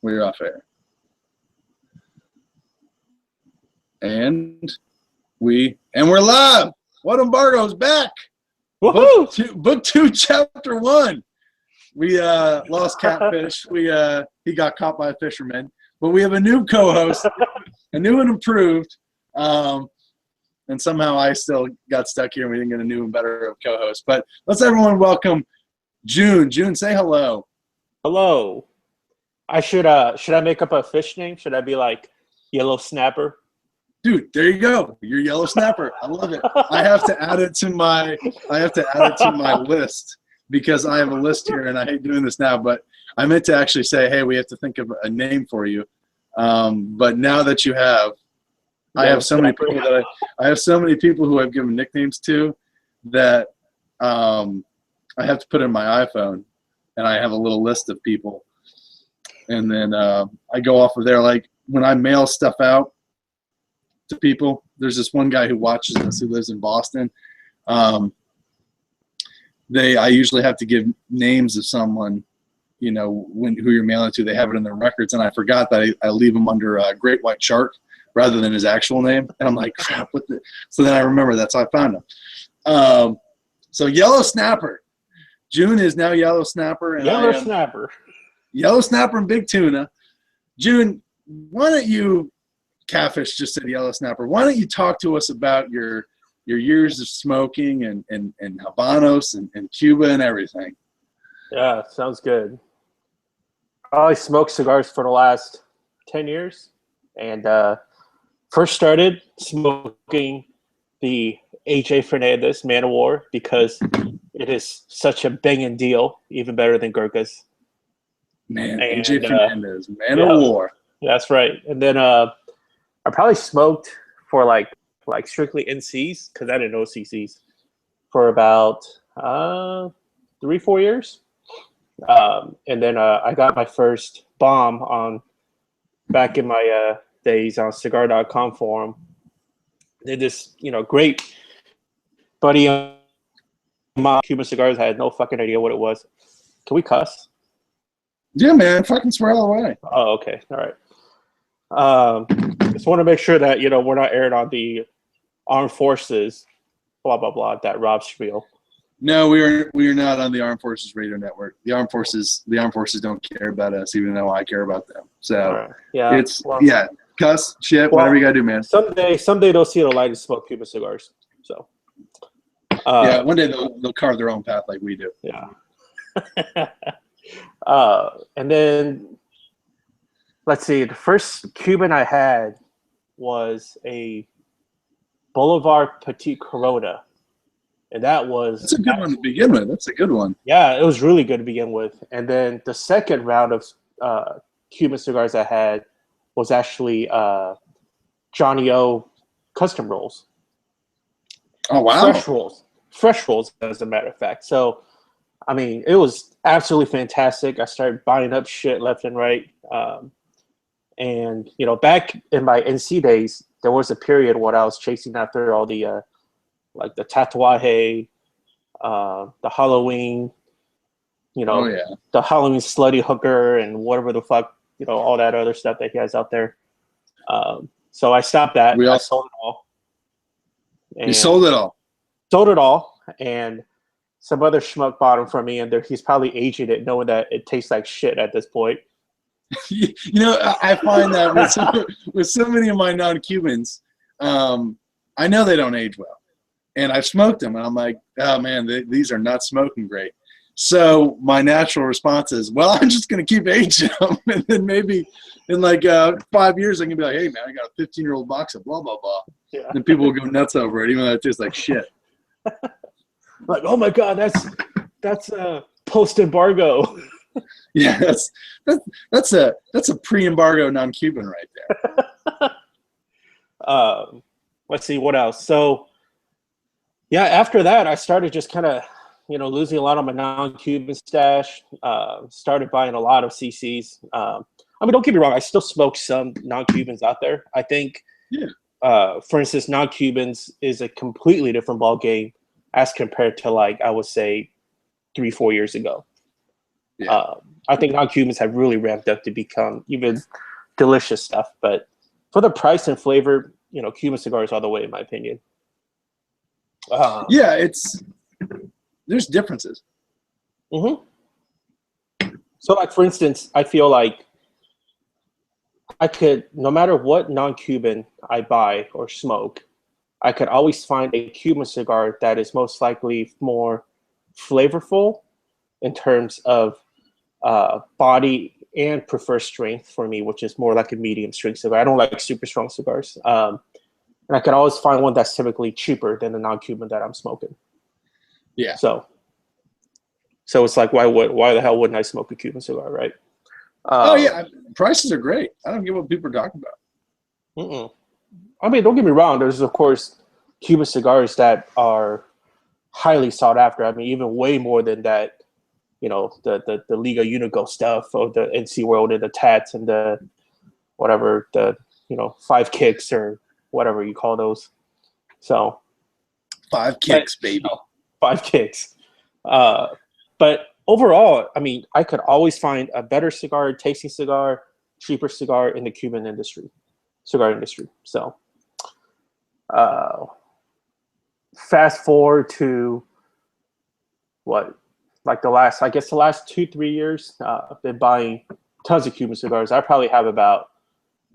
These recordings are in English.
We're off air. And we're live. What Embargo's back? Woohoo! Book 2, Chapter 1. We lost Catfish. He got caught by a fisherman. But we have a new co-host, a new and improved. And somehow I still got stuck here and we didn't get a new and better co-host. But let's everyone welcome June. June, say hello. Hello. Should I make up a fish name? Should I be like Yellow Snapper? Dude, there you go. You're Yellow Snapper. I love it. I have to add it to my list because I have a list here and I hate doing this now, but I meant to actually say, hey, we have to think of a name for you. But now that you have, I have so many people who I've given nicknames to that I have to put in my iPhone, and I have a little list of people. And then I go off of there. Like when I mail stuff out to people, there's this one guy who watches us who lives in Boston. I usually have to give names of someone, you know, who you're mailing to. They have it in their records, and I forgot that I leave them under Great White Shark rather than his actual name. And I'm like, crap, so then I remember that's how I found him. So Yellow Snapper. June is now Yellow Snapper. And Yellow Snapper. Yellow Snapper and Big Tuna. June, why don't you, Catfish just said Yellow Snapper, why don't you talk to us about your years of smoking and Habanos and Cuba and everything? Yeah, sounds good. I smoked cigars for the last 10 years. And first started smoking the AJ Fernandez Man of War because it is such a banging deal, even better than Gurkhas. Man, AJ Fernandez, Man of War. That's right. And then I probably smoked for like strictly NCs because I didn't know CCs for about 3-4 years. And then I got my first bomb on back in my days on cigar.com forum. Did this, great buddy of mine, Cuban cigars. I had no fucking idea what it was. Can we cuss? Yeah, man. Fucking swear all the way. Oh, okay. All right. Just want to make sure that, we're not aired on the armed forces, blah, blah, blah, that Rob spiel. No, we are not on the Armed Forces Radio Network. The Armed Forces don't care about us, even though I care about them. So right. Cuss, shit, whatever you gotta do, man. Someday they'll see the light and smoke Cuban cigars. So one day they'll carve their own path like we do. Yeah. And then let's see, the first Cuban I had was a Boulevard Petit Corona. And that's a good one to begin with. That's a good one. Yeah, it was really good to begin with. And then the second round of Cuban cigars I had was actually Johnny O custom rolls. Oh, wow. Fresh rolls, as a matter of fact. So, I mean, it was absolutely fantastic. I started buying up shit left and right. And, back in my NC days, there was a period when I was chasing after all the like the Tatuaje, the Halloween, the Halloween slutty hooker and whatever the fuck, all that other stuff that he has out there. So I stopped that. I sold it all. You sold it all? Sold it all. And some other schmuck bought them from me, and he's probably aging it, knowing that it tastes like shit at this point. I find that with so many of my non-Cubans, I know they don't age well. And I've smoked them, and I'm like, oh, man, these are not smoking great. So my natural response is, well, I'm just going to keep aging them. And then maybe in 5 years, I can be like, hey, man, I got a 15-year-old box of blah, blah, blah. Yeah. And people will go nuts over it, even though it tastes like shit. Like, oh, my God, that's post-embargo. Yeah, that's a pre-embargo non-Cuban right there. Let's see, what else? So, yeah, after that, I started just kind of, losing a lot of my non-Cuban stash. Started buying a lot of CCs. Don't get me wrong. I still smoke some non-Cubans out there. I think, for instance, non-Cubans is a completely different ball game as compared to, I would say, 3-4 years ago. Yeah. I think non-Cubans have really ramped up to become even delicious stuff. But for the price and flavor, Cuban cigars all the way, in my opinion. Yeah, there's differences. Mm-hmm. So, like, for instance, I feel like I could, no matter what non-Cuban I buy or smoke, I could always find a Cuban cigar that is most likely more flavorful in terms of body and prefer strength for me, which is more like a medium strength cigar. I don't like super strong cigars. And I could always find one that's typically cheaper than the non-Cuban that I'm smoking. Yeah. So it's like, why the hell wouldn't I smoke a Cuban cigar, right? Oh yeah, prices are great. I don't get what people are talking about. Mm-mm. I mean, don't get me wrong. There's of course Cuban cigars that are highly sought after. I mean, even way more than that. The Liga Unigo stuff, or the NC World, and the Tats, and the whatever, the 5 kicks or whatever you call those. So 5 kicks, baby. 5 kicks. But overall, I mean, I could always find a better cigar, tasting cigar, cheaper cigar in the Cuban cigar industry. So fast forward to what? Like the last 2-3 years, I've been buying tons of Cuban cigars. I probably have about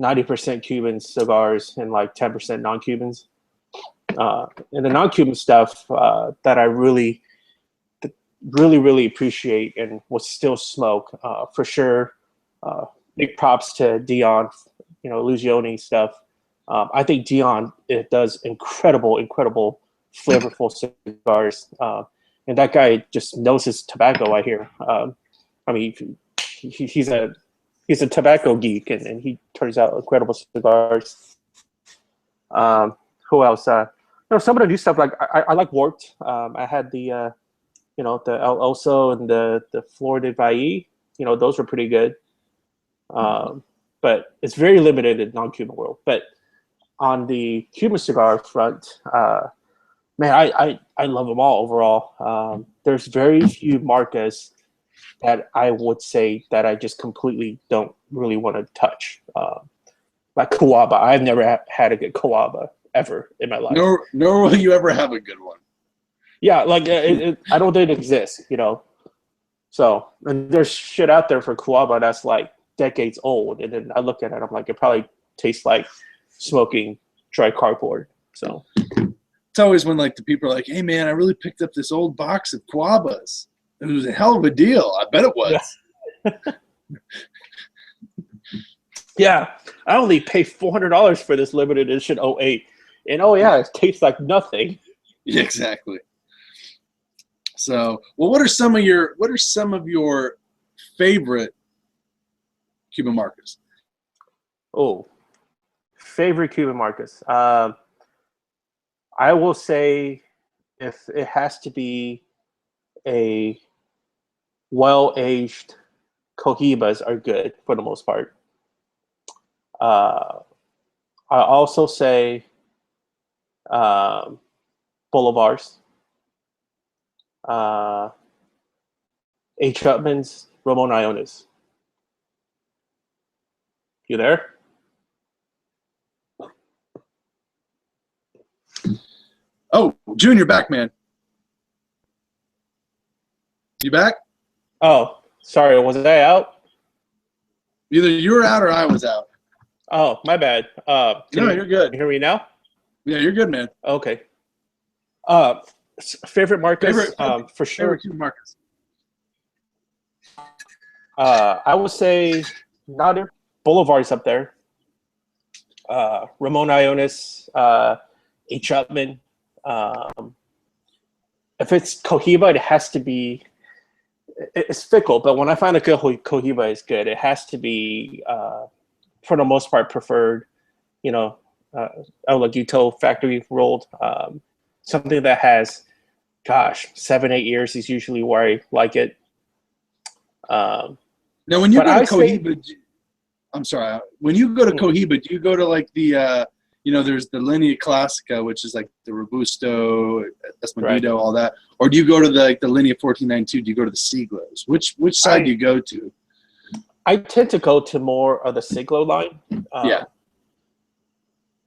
90% Cuban cigars and like 10% non-Cubans. And the non-Cuban stuff that I really appreciate and will still smoke for sure. Big props to Dion, Lugione stuff. I think Dion does incredible flavorful cigars. And that guy just knows his tobacco, I hear. I mean, he's a tobacco geek, and he turns out incredible cigars. Who else? Some of the new stuff, like I like Warped. I had the the El Oso and the Florida Valle. Those were pretty good. But it's very limited in non-Cuban world. But on the Cuban cigar front, man, I love them all overall. There's very few marcas that I would say that I just completely don't really want to touch. Like Kawaba, I've never had a good Kawaba ever in my life. Nor will you ever have a good one. Yeah, like I don't think it exists, So, and there's shit out there for Kawaba that's like decades old, and then I look at it, I'm like, it probably tastes like smoking dry cardboard. So. It's always when like the people are like, "Hey man, I really picked up this old box of Kawabas. It was a hell of a deal. I bet it was." Yeah, I only paid $400 for this limited edition 08, and oh yeah, it tastes like nothing. Yeah, exactly. So, well, what are some of your favorite Cuban marcas? Oh, favorite Cuban marcas. I will say, if it has to be a well-aged, Cohibas are good for the most part. I also say Bolivars, A. Chutman's, Ramon Iones. You there? Oh, Junior, back, man. You back? Oh, sorry. Was I out? Either you were out or I was out. Oh, my bad. No, you're good. Can you hear me now? Yeah, you're good, man. Okay. Favorite marcas? For sure. Favorite Cuban marcas. I would say Nader. Boulevard's up there. Ramon Iones, A. Chutman. If it's Cohiba, it has to be. It's fickle, but when I find a good Cohiba is good, it has to be, for the most part, preferred. El Laguito factory rolled. Something that has, 7-8 years is usually where I like it. Now, when you go to Cohiba, I'm sorry. When you go to Cohiba, do you go to like the, there's the Linea Classica, which is like the Robusto, Escondido, all that, or do you go to the Linea 1492? Do you go to the Siglos? Which side do you go to? I tend to go to more of the Siglo line. Yeah.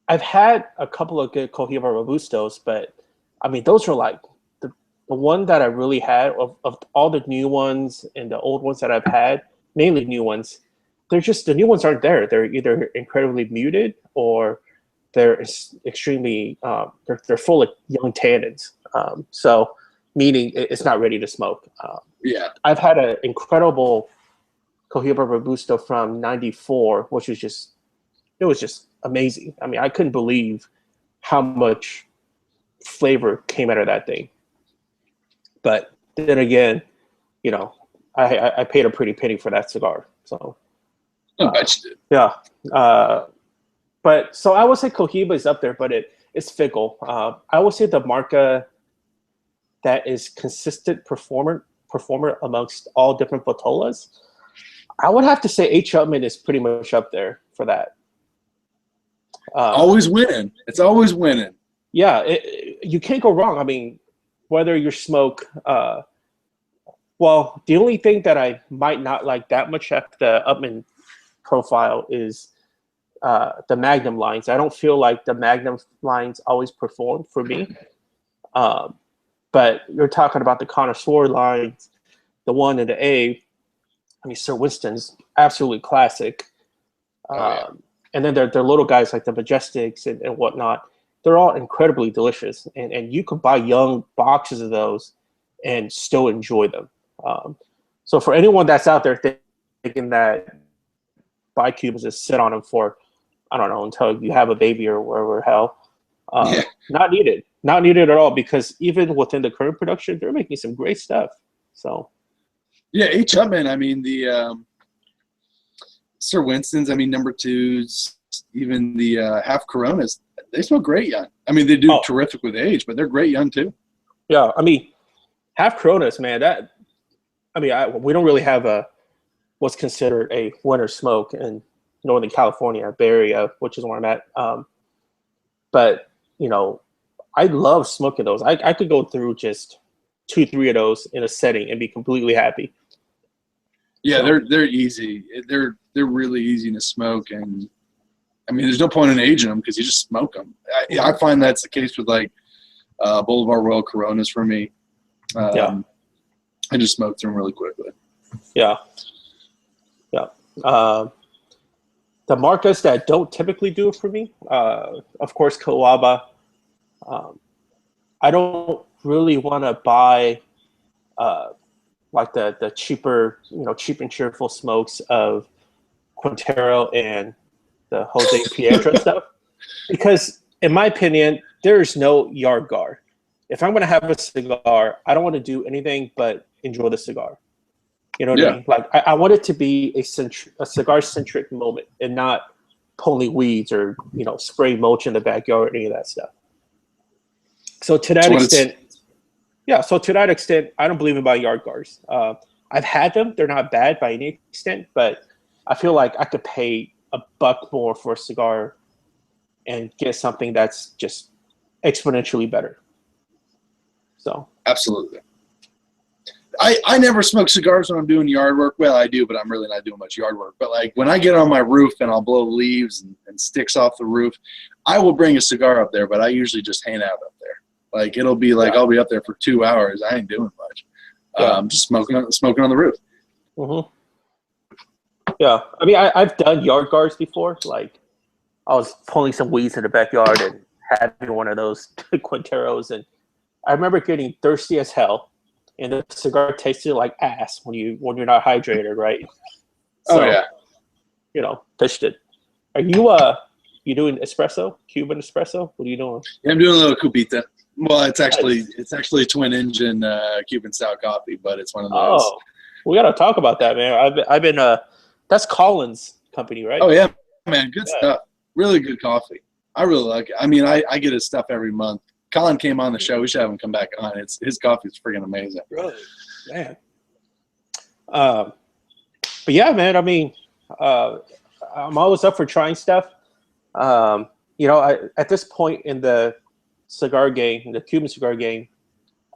I've had a couple of good Cohiba Robustos, but I mean, those are like the one that I really had of all the new ones and the old ones that I've had, mainly new ones. They're just the new ones aren't there. They're either incredibly muted or they're extremely they're full of young tannins. So meaning it's not ready to smoke. Yeah. I've had an incredible Cohiba Robusto from '94, which was just it was just amazing. I mean, I couldn't believe how much flavor came out of that thing. But then again, you know, I paid a pretty penny for that cigar. So I bet you did. yeah. But so I would say Cohiba is up there, but it's fickle. I would say the marca that is consistent performer amongst all different Vitolas, I would have to say H. Upmann is pretty much up there for that. Always winning. It's always winning. Yeah, you can't go wrong. I mean, whether you smoke, well, the only thing that I might not like that much at the Upmann profile is the Magnum lines. I don't feel like the Magnum lines always perform for me. But you're talking about the Connoisseur lines, the 1 and the A. I mean, Sir Winston's absolutely classic. And then they're little guys like the Majestics and whatnot. They're all incredibly delicious. And you could buy young boxes of those and still enjoy them. So for anyone that's out there thinking that buy Cubans just sit on them for, I don't know, until you have a baby or wherever hell, not needed. Not needed at all, because even within the current production, they're making some great stuff. So, yeah, H. Upmann, I mean, the Sir Winston's, I mean, number 2s, even the half Coronas, they smell great young. I mean, they do terrific with age, but they're great young too. Yeah, I mean, half Coronas, man, we don't really have what's considered a winter smoke in Northern California, Bay Area, which is where I'm at. But, you know, I love smoking those. I could go through just 2-3 of those in a setting and be completely happy. Yeah, so, they're easy. They're really easy to smoke, and I mean, there's no point in aging them because you just smoke them. I find that's the case with like Boulevard Royal Coronas for me. I just smoke through them really quickly. Yeah. The marcas that don't typically do it for me, of course, Coaba. I don't really want to buy like the cheaper, cheap and cheerful smokes of Quintero and the Jose Piedra stuff, because in my opinion, there's no yard guard. If I'm going to have a cigar, I don't want to do anything but enjoy the cigar. You know what I mean? Like I want it to be a cigar-centric moment and not pulling weeds or spray mulch in the backyard or any of that stuff. So to that extent, I don't believe in buying yard guards. I've had them; they're not bad by any extent, but I feel like I could pay $1 more for a cigar and get something that's just exponentially better. So absolutely. I never smoke cigars when I'm doing yard work. Well, I do, but I'm really not doing much yard work. But like when I get on my roof and I'll blow leaves and sticks off the roof, I will bring a cigar up there, but I usually just hang out up there. Like it'll be like I'll be up there for 2 hours. I ain't doing much. Just smoking on the roof. Mm-hmm. Yeah, I mean I've done yard guards before. Like I was pulling some weeds in the backyard and having one of those Quinteros, and I remember getting thirsty as hell. And the cigar tasted like ass when you're not hydrated, right? So, pitched it. Are you doing espresso, Cuban espresso? What are you doing? Yeah, I'm doing a little cupita. Well, it's actually twin engine Cuban style coffee, but it's one of those. Oh, we got to talk about that, man. I've been that's Collins Company, right? Oh yeah, man, good stuff. Really good coffee. I really like it. I mean, I get his stuff every month. Colin came on the show. We should have him come back on. His coffee is freaking amazing. Really, man. But yeah, man. I mean, I'm always up for trying stuff. At this point in the cigar game, the Cuban cigar game,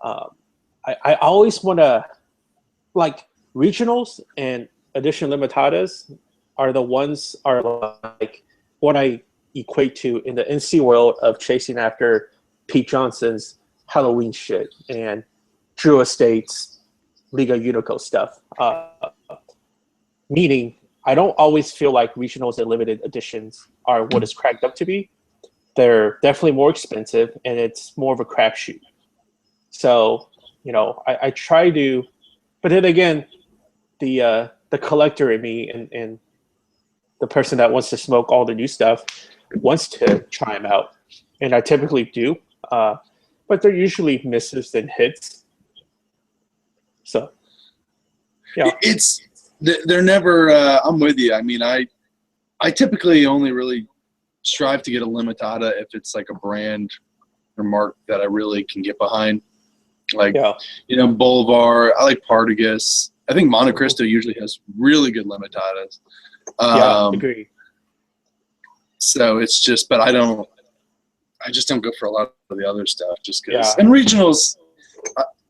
I always want to like regionals and edition limitadas are the ones are like what I equate to in the NC world of chasing after Pete Johnson's Halloween shit and Drew Estates Liga Unico stuff. Meaning, I don't always feel like regionals and limited editions are what it's cracked up to be. They're definitely more expensive, and it's more of a crapshoot. So, I try to, but then again, the collector in me and the person that wants to smoke all the new stuff wants to try them out, and I typically do, but they're usually misses and hits. So, yeah, they're never. I'm with you. I mean, I typically only really strive to get a limitada if it's like a brand or mark that I really can get behind. Like, Bolivar. I like Partagas. I think Monte Cristo usually has really good limitadas. Agree. So it's just, but I just don't go for a lot of the other stuff just because. And regionals,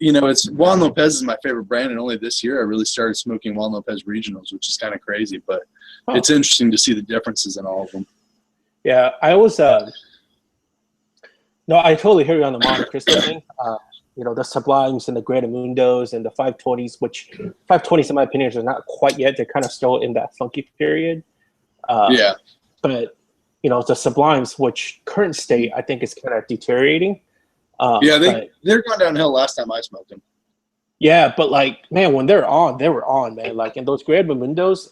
it's Juan Lopez is my favorite brand, and only this year I really started smoking Juan Lopez regionals, which is kind of crazy, but it's interesting to see the differences in all of them. Yeah, I always no, I totally hear you on the Monte Cristo thing. The Sublimes and the Granamundos and the 520s, which 520s in my opinion are not quite yet. They're kind of still in that funky period. But the Sublimes, which current state I think is kind of deteriorating. They're going downhill last time I smoked them. Yeah, but like, man, when they were on, man. Like in those Granamundos,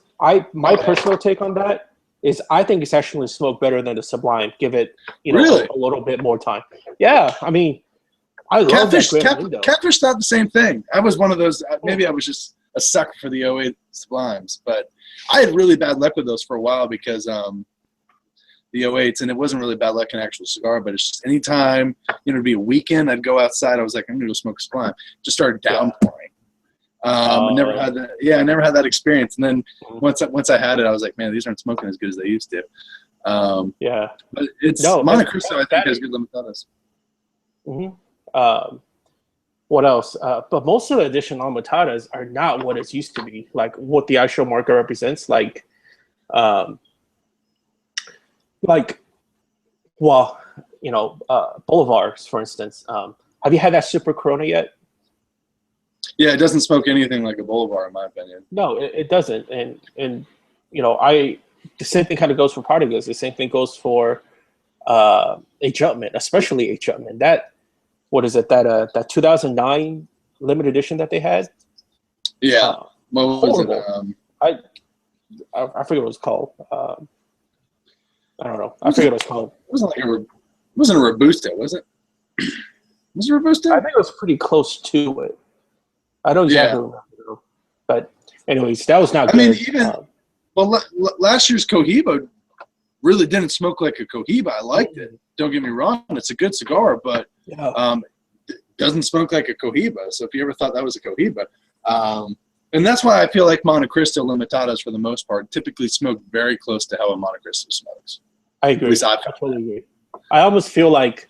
my personal take on that is I think it's actually smoked better than the Sublime. Give it, really? a little bit more time. Yeah, I mean, I love that Catfish thought the same thing. I was one of those. Maybe I was just a sucker for the 08 Sublimes, but I had really bad luck with those for a while because the 08s, and it wasn't really bad luck in actual cigar, but it's just anytime, it'd be a weekend, I'd go outside. I was like, I'm going to go smoke a Sublime. Just started downpouring. I never had that. Yeah, I never had that experience. And then once I had it, I was like, man, these aren't smoking as good as they used to. But it's Monte Cristo, I think, has good limitadas. What else? But most of the edition limitadas are not what it used to be, like what the actual market represents. Bolivars, for instance. Have you had that Super Corona yet? Yeah, it doesn't smoke anything like a Bolivar, in my opinion. No, it doesn't. And the same thing kind of goes for Partagas. The same thing goes for a Jumpman, especially a Jumpman. What is it? That 2009 limited edition that they had? Yeah. What was it? I forget what it was called. I don't know. I forget what it was called. It wasn't a Robusto, was it? Was it Robusto? I think it was pretty close to it. I don't exactly remember. But anyways, that was not good. I mean, last year's Cohiba really didn't smoke like a Cohiba. I liked it. Don't get me wrong. It's a good cigar, but it doesn't smoke like a Cohiba. So if you ever thought that was a Cohiba, and that's why I feel like Monte Cristo limitadas, for the most part, typically smoke very close to how a Monte Cristo smokes. I agree. At least I totally agree. I almost feel like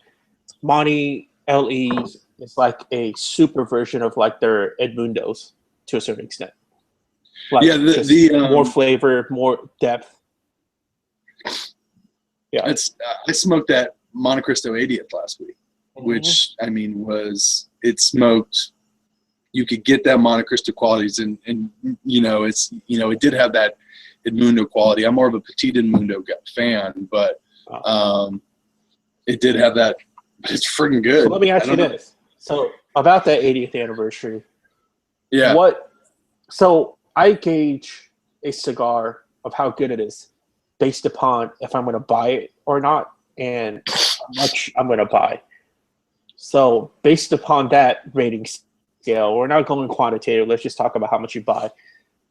Monte LE is like a super version of like their Edmundos to a certain extent. Like more flavor, more depth. Yeah, I smoked that Monte Cristo 80th last week, which I mean it smoked. You could get that Monte Cristo qualities, and it did have that Edmundo quality. I'm more of a Petit Edmundo fan, but it did have that. It's freaking good. So let me ask you this. So about that 80th anniversary. Yeah. So I gauge a cigar of how good it is based upon if I'm going to buy it or not and how much I'm going to buy. So based upon that rating scale, we're not going quantitative. Let's just talk about how much you buy.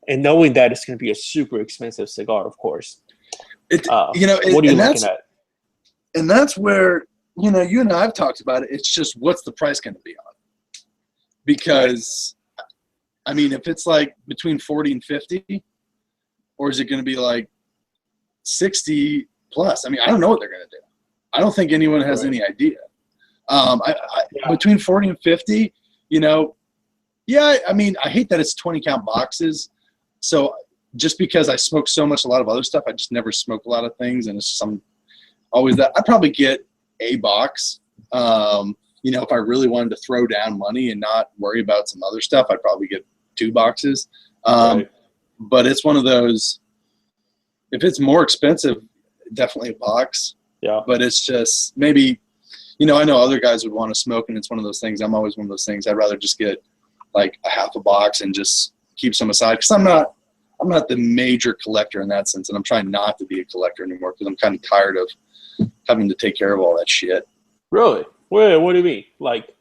And knowing that it's going to be a super expensive cigar, of course. What are you looking at? And that's where, you and I have talked about it. It's just, what's the price going to be on? Because, I mean, if it's like between 40 and 50, or is it going to be like 60 plus? I mean, I don't know what they're going to do. I don't think anyone has any idea. Between 40 and 50, I mean, I hate that it's 20 count boxes. So just because I smoke so much, a lot of other stuff, I just never smoke a lot of things. And it's just, I'm always that. I'd probably get a box. You know, if I really wanted to throw down money and not worry about some other stuff, I'd probably get 2 boxes. Right. But it's one of those, if it's more expensive, definitely a box. Yeah. But it's just maybe, you know, I know other guys would want to smoke, and it's one of those things. I'm always one of those things. I'd rather just get like a half a box and just keep some aside, because I'm not the major collector in that sense, and I'm trying not to be a collector anymore because I'm kind of tired of having to take care of all that shit. Really? Wait, what do you mean? Like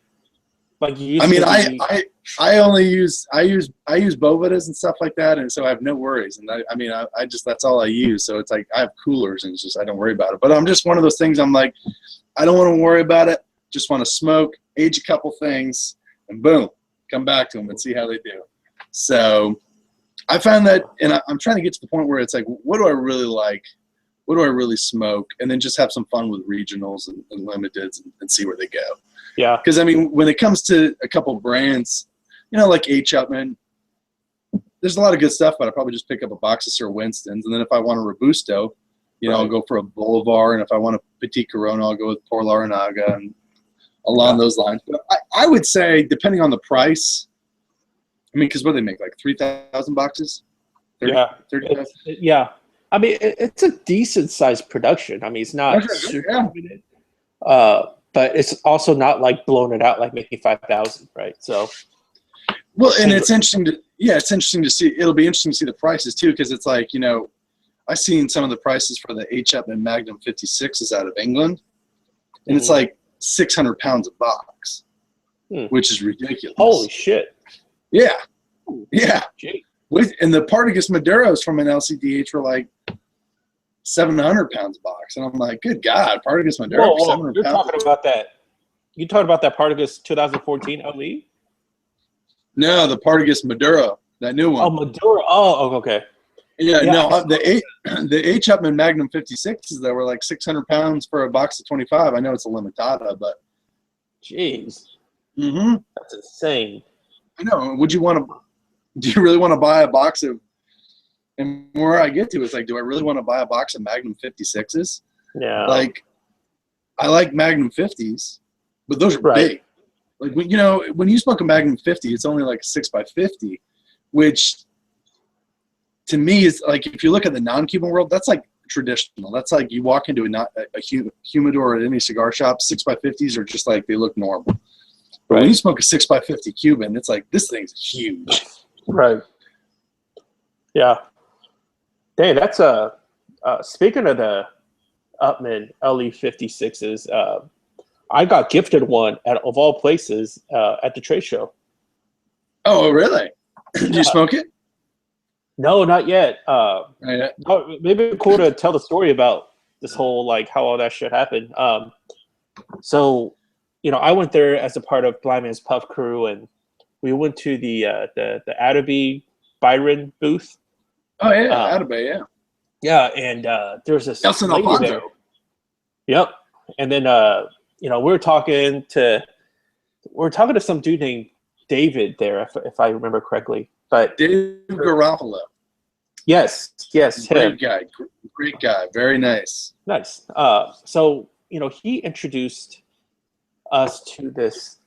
you used I mean, to I only use Bovedas and stuff like that, and so I have no worries. And I just, that's all I use. So it's like I have coolers, and it's just I don't worry about it. But I'm just one of those things. I'm like, I don't want to worry about it. Just want to smoke, age a couple things, and boom, come back to them and see how they do. So I found that, and I'm trying to get to the point where it's like, what do I really like? What do I really smoke? And then just have some fun with regionals and limiteds and see where they go. Yeah. Because, I mean, when it comes to a couple brands, you know, like H. Upman, there's a lot of good stuff, but I'll probably just pick up a box of Sir Winston's. And then if I want a Robusto, you know, I'll go for a Bolivar. And if I want a Petit Corona, I'll go with Por Laranaga and along those lines. But I would say, depending on the price, I mean, because what do they make, like 3,000 boxes? 30,000? Yeah. I mean, it's a decent-sized production. I mean, it's not super limited. But it's also not like blowing it out like making 5,000, right? So, well, and it's interesting to see. It'll be interesting to see the prices too, because it's like, you know, I've seen some of the prices for the H. Upman Magnum 56s out of England, and it's like 600 pounds a box, which is ridiculous. Holy shit! Yeah, yeah. Gee. And the Partagas Maduros from an LCDH were like 700 pounds a box, and I'm like, good God, Partagas Maduro for 700 You're pounds. talking about that. You talking about that Partagas 2014 LE? No, the Partagas Maduro, that new one. Oh, Maduro. Oh, okay. Yeah, no, the H. Upman Magnum 56s that were like 600 pounds for a box of 25. I know it's a limitada, but jeez, that's insane. I know. Do you really want to buy a box of? And where I get to is like, do I really want to buy a box of Magnum 56s? Yeah. Like, I like Magnum 50s, but those are big. Like, when you smoke a Magnum 50, it's only like a 6x50, which to me is like, if you look at the non-Cuban world, that's like traditional. That's like you walk into a humidor at any cigar shop, 6x50s are just like, they look normal. But when you smoke a 6x50 Cuban, it's like, this thing's huge. Right. Yeah. Hey, that's speaking of the Upman LE 56s, I got gifted one of all places at the trade show. Oh, really? Did you smoke it? No, not yet. Yeah. Maybe it's cool to tell the story about this whole, like, how all that shit happened. So, you know, I went there as a part of Blind Man's Puff crew, and we went to the Adobe Byron booth. Oh yeah, Adobe, yeah. Yeah, and there's this Nelson lady Alfonso. there. Yep. And then you know, we were talking to some dude named David there, if I remember correctly. But Dave Garofalo. Yes, him. Great guy, very nice. Nice. So, you know, he introduced us to this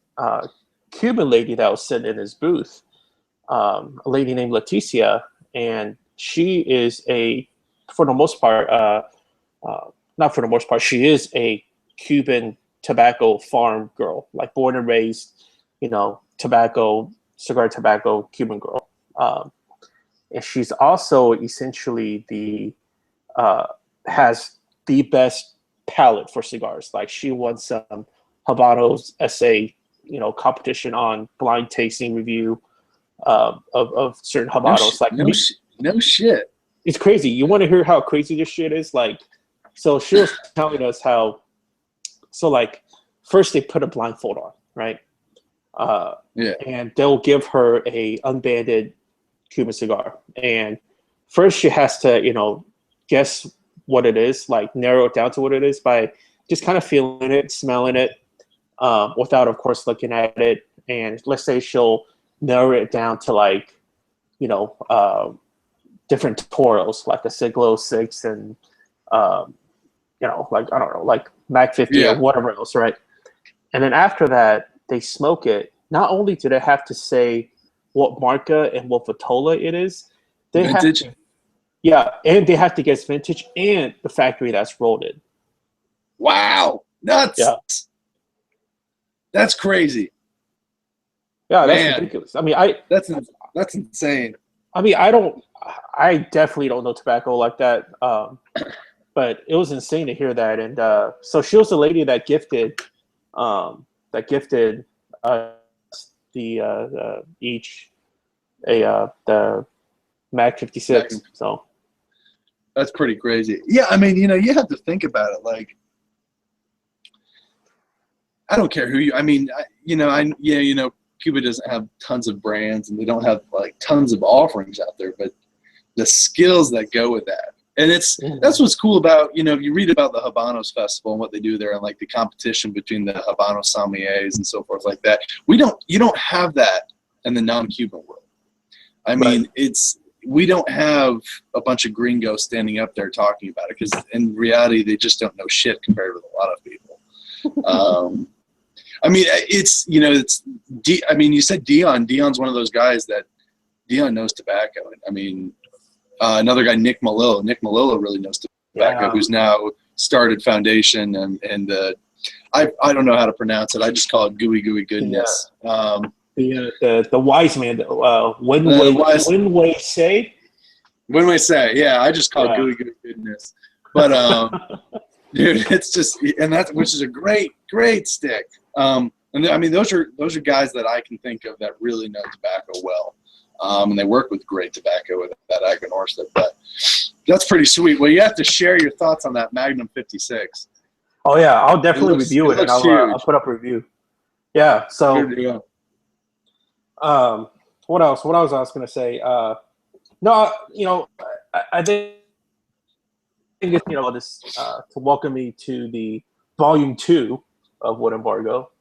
Cuban lady that was sitting in his booth, a lady named Leticia, and she is for the most part, not for the most part, she is a Cuban tobacco farm girl, like born and raised, you know, cigar tobacco Cuban girl. And she's also essentially has the best palate for cigars. Like, she won some Habanos essay, you know, competition on blind tasting review of certain Habanos. No shit. It's crazy. You want to hear how crazy this shit is? Like, so she was telling us how, so like, first they put a blindfold on, right? And they'll give her a unbanded Cuban cigar. And first she has to, you know, guess what it is, like narrow it down to what it is by just kind of feeling it, smelling it, without, of course, looking at it. And let's say she'll narrow it down to, like, you know, different Toros, like a Siglo 6 and, like, I don't know, like Mac 50 or whatever else, right? And then after that, they smoke it. Not only do they have to say what marca and what vitola it is, they Vintage? have to, yeah, and they have to guess vintage and the factory that's rolled it. Wow. Nuts. Yeah. That's crazy. Yeah, that's ridiculous. I mean, that's insane. I mean, I definitely don't know tobacco like that. But it was insane to hear that. And so she was the lady that gifted each the Mac 56. So that's pretty crazy. Yeah, I mean, you have to think about it. Like, I don't care who you. I mean, Cuba doesn't have tons of brands, and they don't have like tons of offerings out there. But the skills that go with that, and that's what's cool about, you read about the Habanos Festival and what they do there, and like the competition between the Habano sommeliers and so forth like that. You don't have that in the non-Cuban world. I mean, we don't have a bunch of gringos standing up there talking about it, because in reality, they just don't know shit compared with a lot of people. I mean, I mean, you said Dion. Dion's one of those guys that Dion knows tobacco. I mean, another guy, Nick Malillo. Nick Malillo really knows tobacco, who's now started Foundation, and I don't know how to pronounce it. I just call it gooey goodness. Yeah. The wise man, Winway say. Winway say, yeah. I just call it gooey goodness. But dude, it's just, and which is a great stick. And I mean, those are guys that I can think of that really know tobacco well. And they work with great tobacco with that Aganorsa. But that's pretty sweet. Well, you have to share your thoughts on that Magnum 56. Oh yeah, I'll definitely review it, and I'll put up a review. Yeah. So, what else? What else I was going to say? No, I think it's, this to welcome me to the volume 2 of Wood Embargo,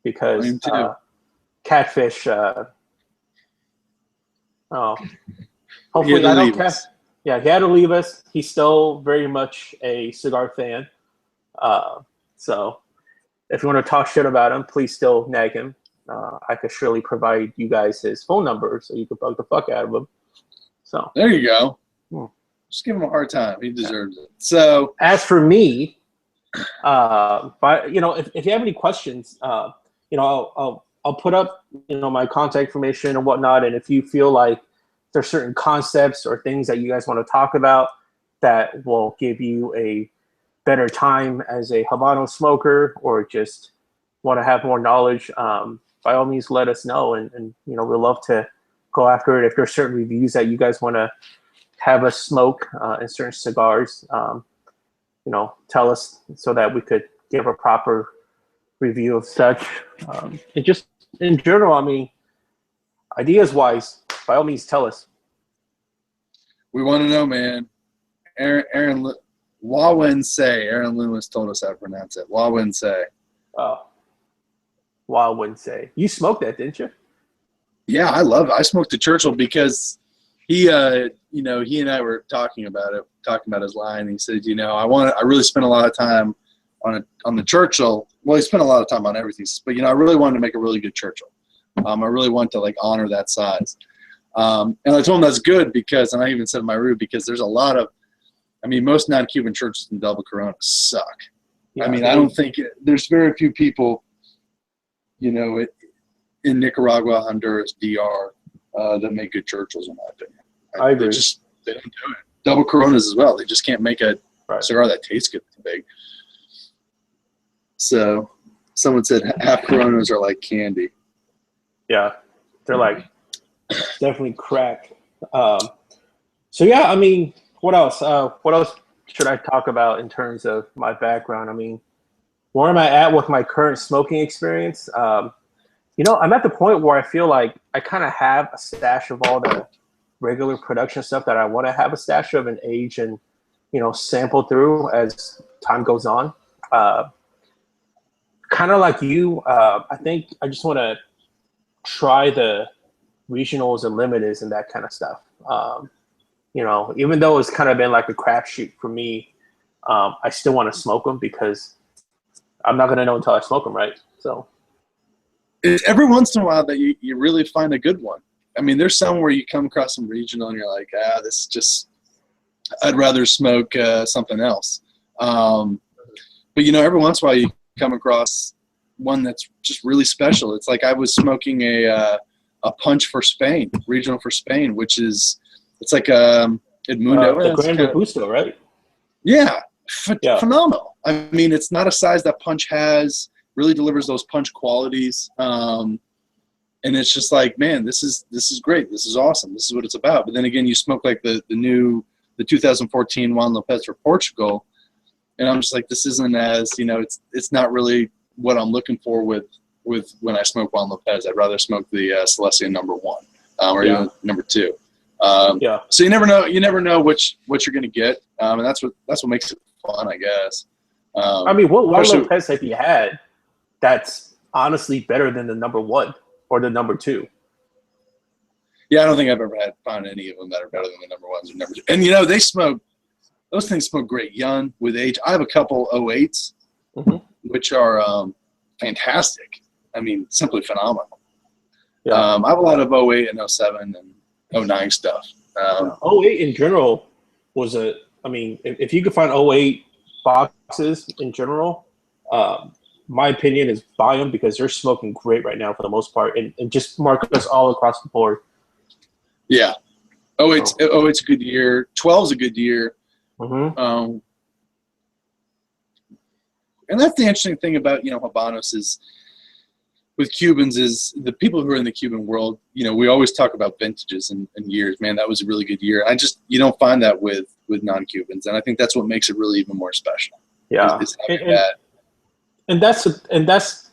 because Catfish. Hopefully I don't catch. Yeah, he had to leave us. He's still very much a cigar fan. So if you want to talk shit about him, please still nag him. I could surely provide you guys his phone number so you can bug the fuck out of him. So there you go. Just give him a hard time. He deserves it. So as for me, but if you have any questions, I'll put up my contact information and whatnot. And if you feel like there's certain concepts or things that you guys want to talk about that will give you a better time as a Habano smoker, or just want to have more knowledge, by all means, let us know. And we'd love to go after it. If there's certain reviews that you guys want to have us smoke in certain cigars, tell us so that we could give a proper review of such. And just in general, I mean, ideas wise, by all means, tell us. We want to know, man. Aaron Wawensay. Aaron Loomis told us how to pronounce it. Wawensay. Oh, Wawensay. You smoked that, didn't you? Yeah, I love it. I smoked the Churchill because he and I were talking about his line. He said, I really spent a lot of time on the Churchill. Well, he spent a lot of time on everything, but I really wanted to make a really good Churchill. I really want to honor that size. And I told him that's good because, and I even said in my review, because there's a lot of, most non-Cuban churches in double Corona suck. Yeah, I don't think there's very few people, in Nicaragua, Honduras, DR, that make good Churchills, in my opinion. I agree. They don't do it. Double Coronas as well. They just can't make a cigar that tastes good too big. So someone said half Coronas are like candy. Yeah, they're like definitely crack. So yeah, what else? What else should I talk about in terms of my background? Where am I at with my current smoking experience? I'm at the point where I feel like I kind of have a stash of all the regular production stuff that I want to have a stash of and age and, sample through as time goes on. Kind of like you, I think I just want to try the regionals and limiteds and that kind of stuff. you know, even though it's kind of been like a crapshoot for me, I still want to smoke them because I'm not gonna know until I smoke them, right? So It's every once in a while that you really find a good one. I mean, there's some where you come across some regional and you're like, this is just, I'd rather smoke something else. But, you know, every once in a while you come across one that's just really special. It's like I was smoking a punch for Spain, regional for Spain, which is, it's like El Mundo. the Grand Robusto, right? Yeah, Yeah. phenomenal. I mean, it's not a size that punch has, really delivers those punch qualities. And it's just like, man, this is great. This is awesome. This is what it's about. But then again, you smoke like the 2014 Juan Lopez for Portugal, and I'm just like, this isn't as, you know, it's not really what I'm looking for with when I smoke Juan Lopez. I'd rather smoke the Celestian number 1 or even number 2. So you never know what you're gonna get, and that's what makes it fun, I guess. I mean, what Juan Lopez have you had that's honestly better than the number 1 or the number 2? Yeah, I don't think I've ever found any of them that are better than the number 1s or number 2. And, you know, those things smoke great young with age. I have a couple 08s, which are fantastic. I mean, simply phenomenal. Yeah. I have a lot of 08 and 07 and 09 stuff. 08 in general was I mean, if you could find 08 boxes in general, my opinion is buy them because they're smoking great right now for the most part, and just mark us all across the board. Yeah. 08's a good year. 12's a good year. And that's the interesting thing about, you know, Habanos is with Cubans is the people who are in the Cuban world, you know, we always talk about vintages and years. Man, that was a really good year. You don't find that with non-Cubans. And I think that's what makes it really even more special. Yeah. And that's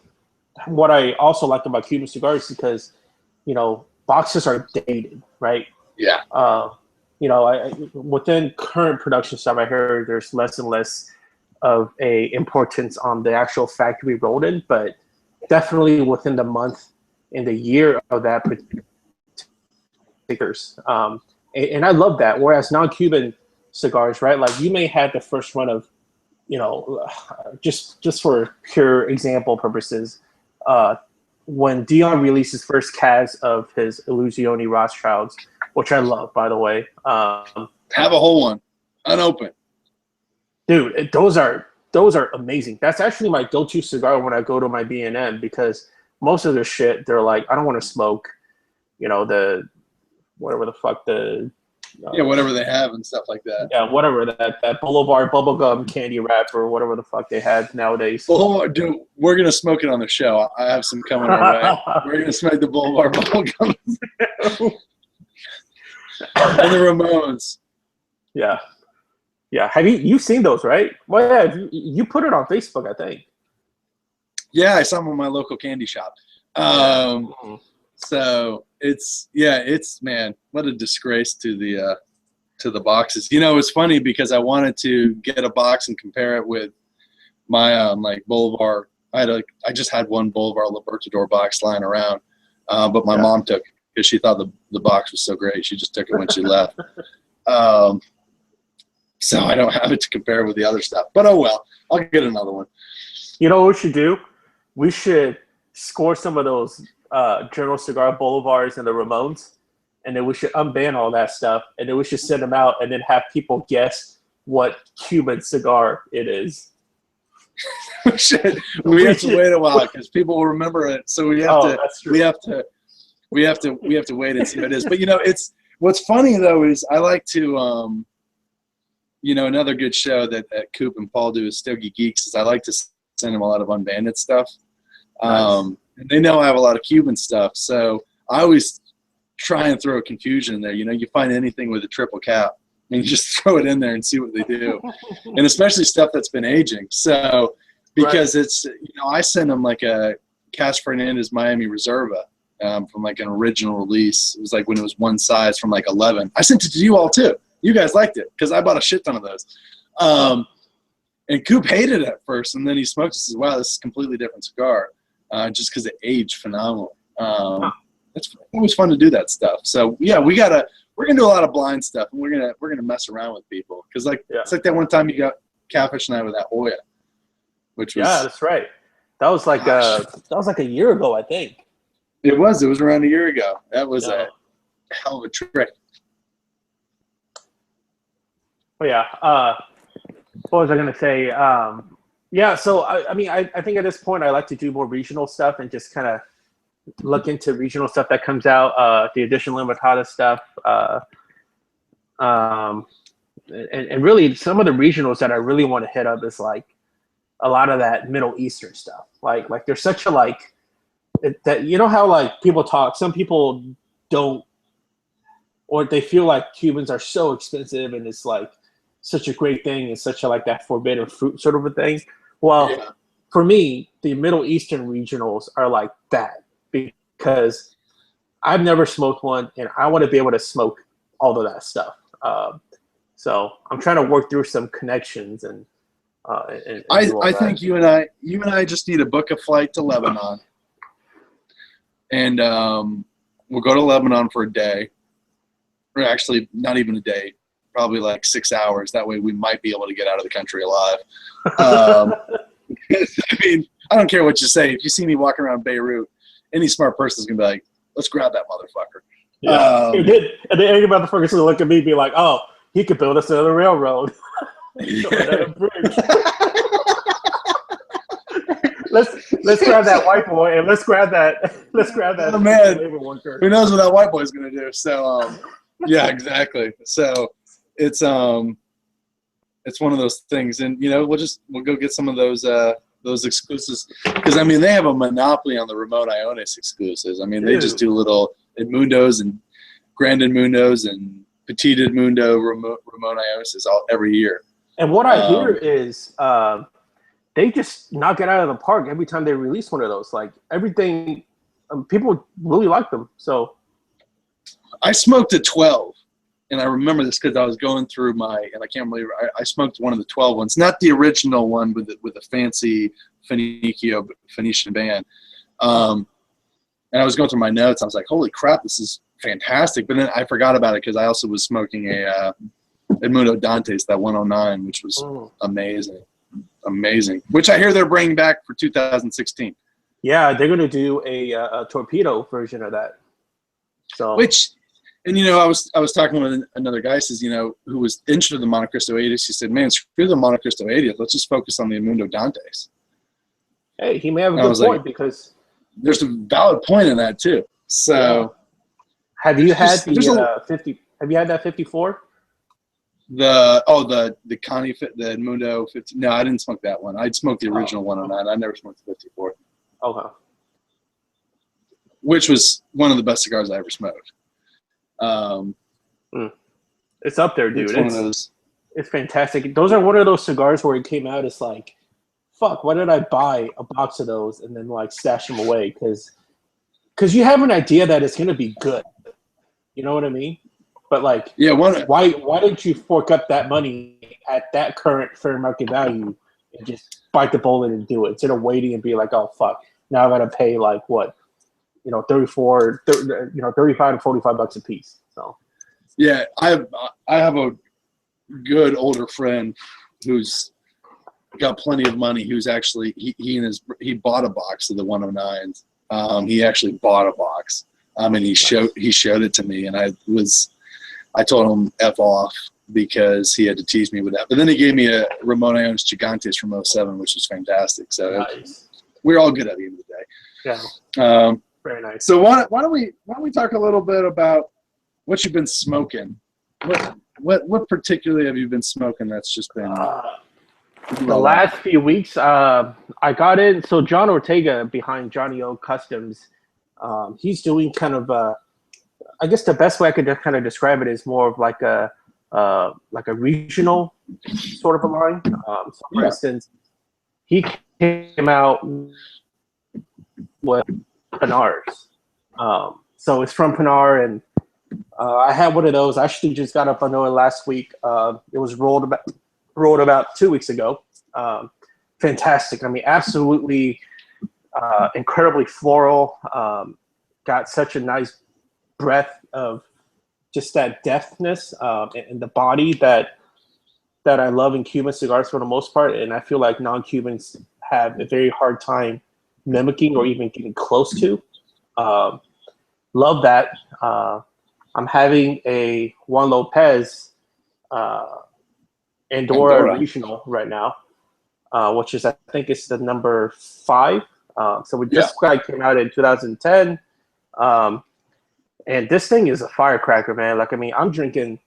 what I also like about Cuban cigars, because, you know, boxes are dated, right? Yeah. You know, within current production stuff, I heard there's less and less of a importance on the actual factory rolled in, but definitely within the month and the year of that stickers. And I love that. Whereas non-Cuban cigars, right? Like you may have the first run of, you know, just for pure example purposes, when Dion released his first cas of his Illusione Rothschilds, which I love, by the way. Have a whole one, unopened. Dude, those are amazing. That's actually my go-to cigar when I go to my B&M, because most of the shit, they're like, I don't want to smoke, you know, whatever they have and stuff like that. Yeah, whatever, that Boulevard bubblegum candy wrap or whatever the fuck they had nowadays. Oh, dude, we're going to smoke it on the show. I have some coming our way. We're going to smoke the Boulevard bubblegum. And the Ramones. Yeah. Yeah. Have you seen those, right? Well, yeah, you put it on Facebook, I think. Yeah, I saw them in my local candy shop. So it's man, what a disgrace to the boxes. You know, it's funny because I wanted to get a box and compare it with my like Boulevard. I just had one Boulevard Libertador box lying around, but my mom took it because she thought the box was so great. She just took it when she left. So I don't have it to compare with the other stuff. But oh well, I'll get another one. You know what we should do? We should score some of those General Cigar Boulevards and the Ramones, and then we should unban all that stuff, and then we should send them out and then have people guess what Cuban cigar it is. we have to wait a while because people will remember it. So we have to wait and see what it is. But you know, what's funny though is I like to you know, another good show that Coop and Paul do is Stogie Geeks. Is I like to send them a lot of unbanded stuff. Nice. And they know I have a lot of Cuban stuff, so I always try and throw confusion in there. You know, you find anything with a triple cap, and you just throw it in there and see what they do. And especially stuff that's been aging. So because it's, you know, I send them like a Cas Fernandez Miami Reserva from like an original release. It was like when it was one size from like 11. I sent it to you all too. You guys liked it because I bought a shit ton of those. And Coop hated it at first, and then he smoked it and says, wow, this is a completely different cigar, just because it aged phenomenally. It's always fun to do that stuff. So, yeah, we're we're gonna do a lot of blind stuff, and we're gonna mess around with people because it's like that one time you got Catfish and I with that Hoya, which was that's right. That was like a year ago, I think. It was around a year ago. That was a hell of a trick. Oh yeah. What was I gonna say? Yeah. So I mean, I think at this point I like to do more regional stuff and just kind of look into regional stuff that comes out. The additional limitada stuff. And really some of the regionals that I really want to hit up is like a lot of that Middle Eastern stuff. Like there's such a that you know how like people talk. Some people don't, or they feel like Cubans are so expensive and it's like such a great thing. It's such a like that forbidden fruit sort of a thing. Well, for me, the Middle Eastern regionals are like that because I've never smoked one and I want to be able to smoke all of that stuff. So I'm trying to work through some connections and I think you and I just need to book a flight to Lebanon, and we'll go to Lebanon for a day, or actually not even a day, probably like 6 hours. That way we might be able to get out of the country alive. I mean, I don't care what you say. If you see me walking around Beirut, any smart person is gonna be like, "Let's grab that motherfucker." Yeah. And then any motherfuckers will look at me and be like, "Oh, he could build us another railroad." Another bridge. let's grab that white boy and let's grab that. Oh man, who knows what that white boy's gonna do? So yeah, exactly. So it's one of those things, and you know we'll go get some of those exclusives because I mean they have a monopoly on the Ramon Iones exclusives. I mean they just do little Edmundos and Grand Edmundos and Petit Edmundo Ramon Iones every year. And what I hear is they just knock it out of the park every time they release one of those. Like everything, people really like them. So I smoked a 12, and I remember this because I was going through and I can't believe I smoked one of the 12 ones, not the original one with the fancy Phoenician band. And I was going through my notes. I was like, holy crap, this is fantastic. But then I forgot about it because I also was smoking a Edmundo Dantes, that 109, which was amazing. Which I hear they're bringing back for 2016. Yeah, they're going to do a torpedo version of that. So and you know, I was talking with another guy, says, you know, who was interested in the Monte Cristo 80s. He said, man, screw the Monte Cristo 80s. Let's just focus on the Edmundo Dantes. Hey, he may have a good point because there's a valid point in that too. So have you had the 50? Have you had that 54? The Connie the Edmundo 50. No, I didn't smoke that one. I smoked the original 109. I never smoked the 54. Okay. Which was one of the best cigars I ever smoked. It's up there, dude. It's one of those. It's fantastic. Those are one of those cigars where it came out. It's like, fuck, why did I buy a box of those and then like stash them away? Because you have an idea that it's gonna be good. You know what I mean? But like, yeah, why didn't you fork up that money at that current fair market value and just bite the bullet and do it instead of waiting and be like, oh fuck, now I gotta pay like what, 35 to $45 a piece. So yeah, I have a good older friend who's got plenty of money. Who's actually he bought a box of the 109s. He actually bought a box. And he showed it to me, and I told him F off because he had to tease me with that. But then he gave me a Ramon Iones Gigantes from 07, which was fantastic. So we're all good at the end of the day. Yeah. Very nice. So why don't we talk a little bit about what you've been smoking? What particularly have you been smoking that's just been the last few weeks? I got in. So John Ortega behind Johnny O Customs, he's doing kind of I guess the best way I could kind of describe it is more of like a regional sort of a line. So for instance, he came out with Pinar's. So it's from Pinar, and I had one of those. I actually just got up on it last week. It was rolled about 2 weeks ago. Fantastic. I mean, absolutely incredibly floral. Got such a nice breath of just that deftness and the body that I love in Cuban cigars for the most part, and I feel like non-Cubans have a very hard time mimicking or even getting close to. Love that. I'm having a Juan Lopez Andorra Regional right now, which is, I think it's the number 5. So we just came out in 2010. And this thing is a firecracker, man. Like, I mean, I'm drinking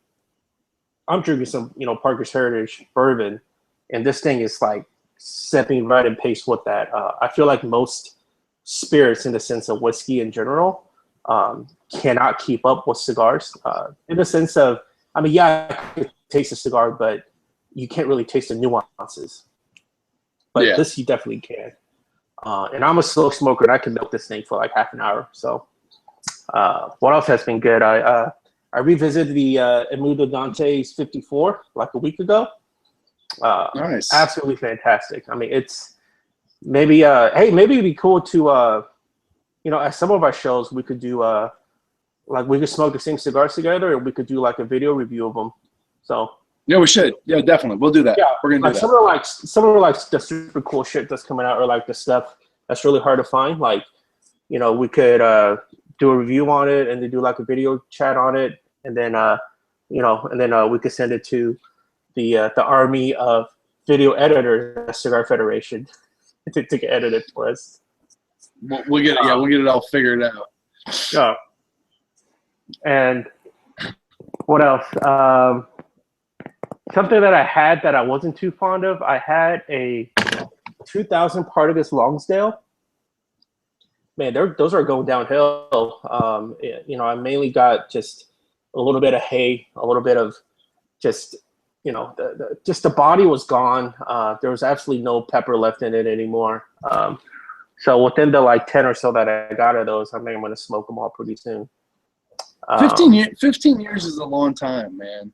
some, Parker's Heritage bourbon, and this thing is like stepping right in pace with that. I feel like most spirits, in the sense of whiskey in general, cannot keep up with cigars. In the sense of, I mean, yeah, I can taste a cigar, but you can't really taste the nuances. But this you definitely can. And I'm a slow smoker, and I can milk this thing for like half an hour. So, what else has been good? I revisited the Emudo Dante's 54 like a week ago. Nice. Absolutely fantastic. I mean, it's maybe, hey, maybe it'd be cool to, at some of our shows, we could do, like, we could smoke the same cigars together, and we could do like a video review of them. So. Yeah, we should. Yeah, definitely. We'll do that. Yeah, we're gonna do that. Some of the super cool shit that's coming out, or like the stuff that's really hard to find. Like, we could do a review on it, and then do like a video chat on it, and then we could send it to the army of video editors, Cigar Federation, to get edited for us. We'll get it. We'll get it all figured out. Yeah. And what else? Something that I had that I wasn't too fond of. I had a 2000 Partagas Longsdale. Man, those are going downhill. I mainly got just a little bit of hay, a little bit of just, just the body was gone. There was absolutely no pepper left in it anymore. So within the like 10 or so that I got of those, I think I'm going to smoke them all pretty soon. 15 years is a long time, man.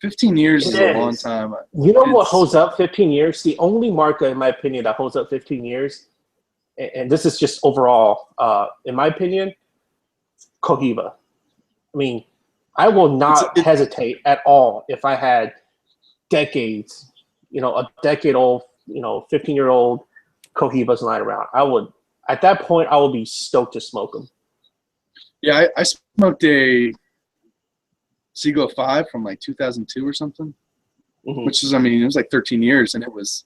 15 years is a long time. You know what holds up 15 years? The only marca, in my opinion, that holds up 15 years, and this is just overall, in my opinion, Cohiba. I mean, I will not hesitate at all if I had decades, a decade-old, 15-year-old Cohibas lying around. I would, at that point, I would be stoked to smoke them. Yeah, I smoked a Seagull 5 from like 2002 or something, which is, I mean, it was like 13 years, and it was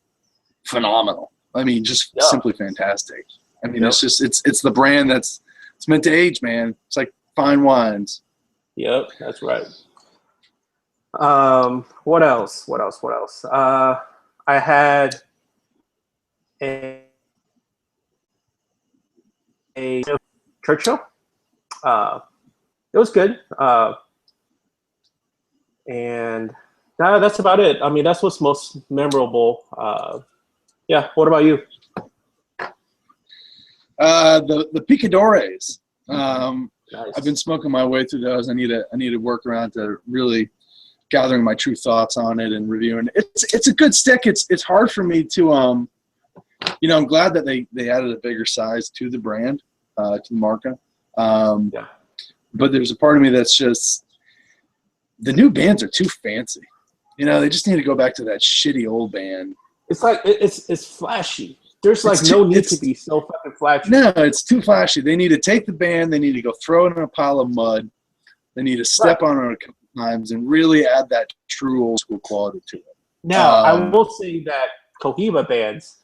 phenomenal. I mean, just simply fantastic. I mean, it's just, it's the brand it's meant to age, man. It's like fine wines. Yep, that's right. What else? I had a Churchill. It was good. And that's about it. I mean, that's what's most memorable. Yeah. What about you? The Picadores. Nice. I've been smoking my way through those. I need to work around to really gathering my true thoughts on it and reviewing. It's a good stick. It's hard for me to I'm glad that they added a bigger size to the brand, to the marca. But there's a part of me that's just, the new bands are too fancy. They just need to go back to that shitty old band. It's like it's flashy. There's like no need to be so fucking flashy. No, it's too flashy. They need to take the band, they need to go throw it in a pile of mud. They need to step on it a couple times and really add that true old school quality to it. Now, I will say that Cohiba bands,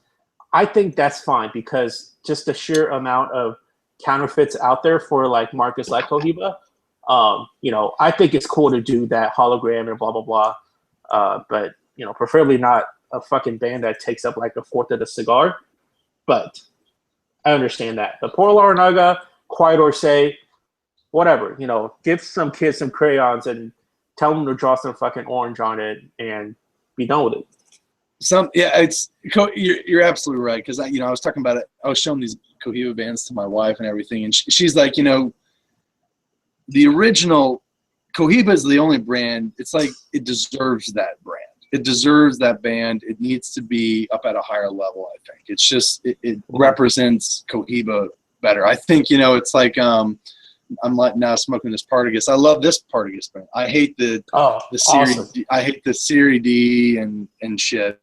I think that's fine, because just the sheer amount of counterfeits out there for like markets like Cohiba, I think it's cool to do that hologram and blah, blah, blah. But, preferably not a fucking band that takes up like a fourth of the cigar. But I understand that. The Por Laranaga, Quiet Orsay, whatever, give some kids some crayons and tell them to draw some fucking orange on it and be done with it. You're absolutely right, because I was talking about it. I was showing these Cohiba bands to my wife and everything, and she's like, the original Cohiba is the only brand. It's like it deserves that brand. It deserves that band. It needs to be up at a higher level, I think. It's just it represents Cohiba better. I think it's like I'm like now smoking this Partagas. I love this Partagas brand. I hate the Series awesome. D. I hate the Series D and shit.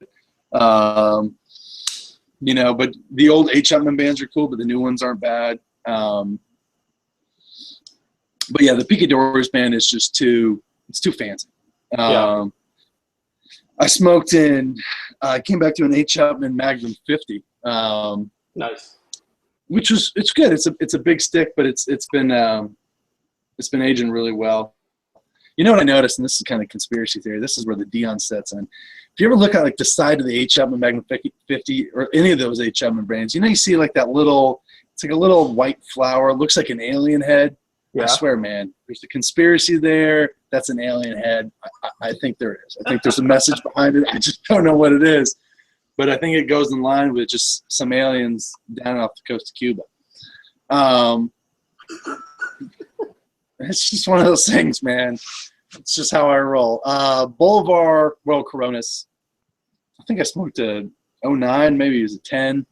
You know, but the old H. Upmann bands are cool, but the new ones aren't bad. But yeah, the Picadores band is just too fancy. Yeah. I smoked I came back to an H. Upmann Magnum 50. Nice. Which is, it's good. It's a big stick, but it's been aging really well. You know what I noticed, and this is kind of conspiracy theory. This is where the Dion sets in. If you ever look at like the side of the H. Upmann Magnum 50 or any of those H. Upmann brands, you know, you see like that little, it's like a little white flower. It looks like an alien head. Yeah. I swear, man, there's a conspiracy there. That's an alien head. I think there is. I think there's a message behind it. I just don't know what it is. But I think it goes in line with just some aliens down off the coast of Cuba. It's just one of those things, man. It's just how I roll. Bolivar Royal Coronas. I think I smoked a 09, maybe it was a 10.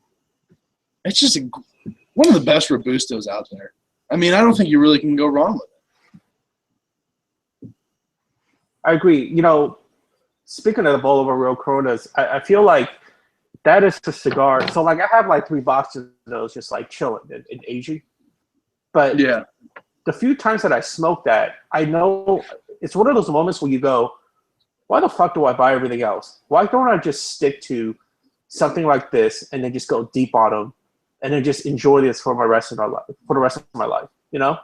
It's just one of the best Robustos out there. I mean, I don't think you really can go wrong with it. I agree. You know, speaking of the Bolivar Royal Coronas, I feel like that is the cigar. So, like, I have like 3 boxes of those just like chilling and aging. But Yeah. the few times that I smoke that, I know it's one of those moments where you go, why the fuck do I buy everything else? Why don't I just stick to something like this and then just go deep on them and then just enjoy this for the rest of my life, you know?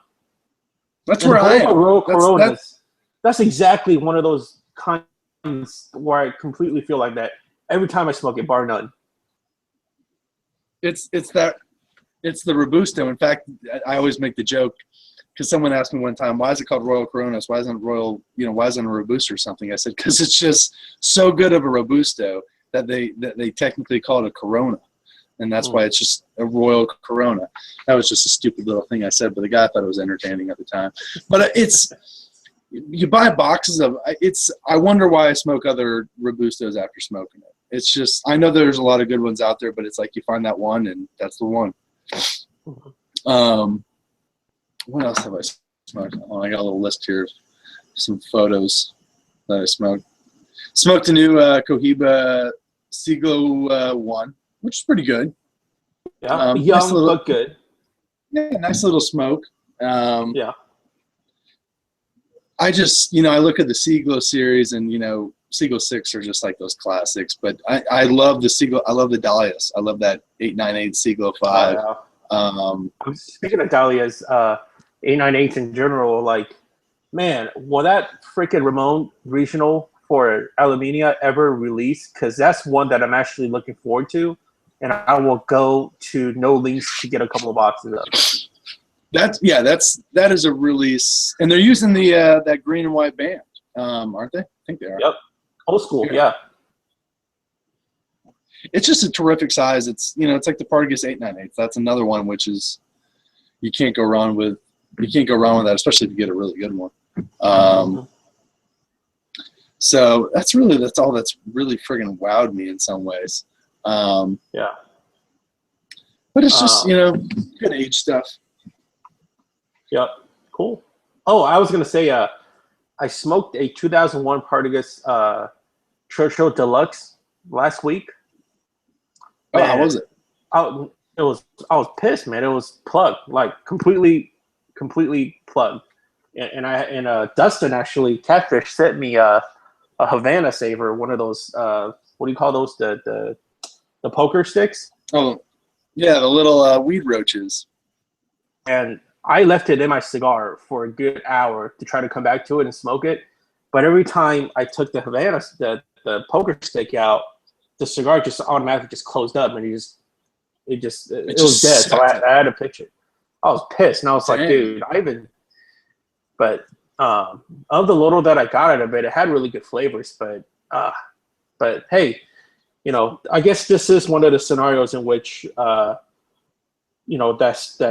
That's where I am. Royal Coronas, that's exactly one of those kinds where I completely feel like that every time I smoke it, bar none. It's the Robusto. In fact, I always make the joke because someone asked me one time, why is it called Royal Coronas? Why isn't it Royal, why isn't it a Robusto or something? I said, because it's just so good of a Robusto that they technically call it a Corona. And that's why it's just a Royal Corona. That was just a stupid little thing I said, but the guy thought it was entertaining at the time. But you buy boxes of I wonder why I smoke other Robustos after smoking it. It's just, I know there's a lot of good ones out there, but it's like you find that one and that's the one. What else have I smoked? Oh, I got a little list here of some photos that I smoked. Smoked a new Cohiba Siglo 1, which is pretty good. Yeah, young nice little, but good. Yeah, nice little smoke. Yeah. I just, I look at the Siglo series and, Siglo 6 are just like those classics. But I love the Siglo. I love the Dahlias. I love that 898 Siglo 5. Oh, yeah. Speaking of Dahlias, 898s in general, like, man, will that freaking Ramon Regional for Aluminia ever release? Because that's one that I'm actually looking forward to. And I will go to no links to get a couple of boxes of. That is a release, and they're using the that green and white band, aren't they? I think they are. Yep, old school. Yeah. It's just a terrific size. It's it's like the Partagas 898. That's another one which is you can't go wrong with. You can't go wrong with that, especially if you get a really good one. So that's all that's really friggin' wowed me in some ways. Yeah. But it's just good age stuff. Yep. Cool. Oh, I was gonna say, I smoked a 2001 Partagas Churchill Deluxe last week. Oh, how was it? I was pissed, man. It was plugged, like completely plugged. And Dustin actually, Catfish, sent me a Havana Saver, one of those what do you call those, the poker sticks? Oh, yeah, the little weed roaches. And I left it in my cigar for a good hour to try to come back to it and smoke it. But every time I took the Havana, the poker stick out, the cigar just automatically just closed up, and it was dead. So I had to pitch it. I was pissed, and I was like, dude, but of the little that I got out of it, it had really good flavors. But hey, I guess this is one of the scenarios in which that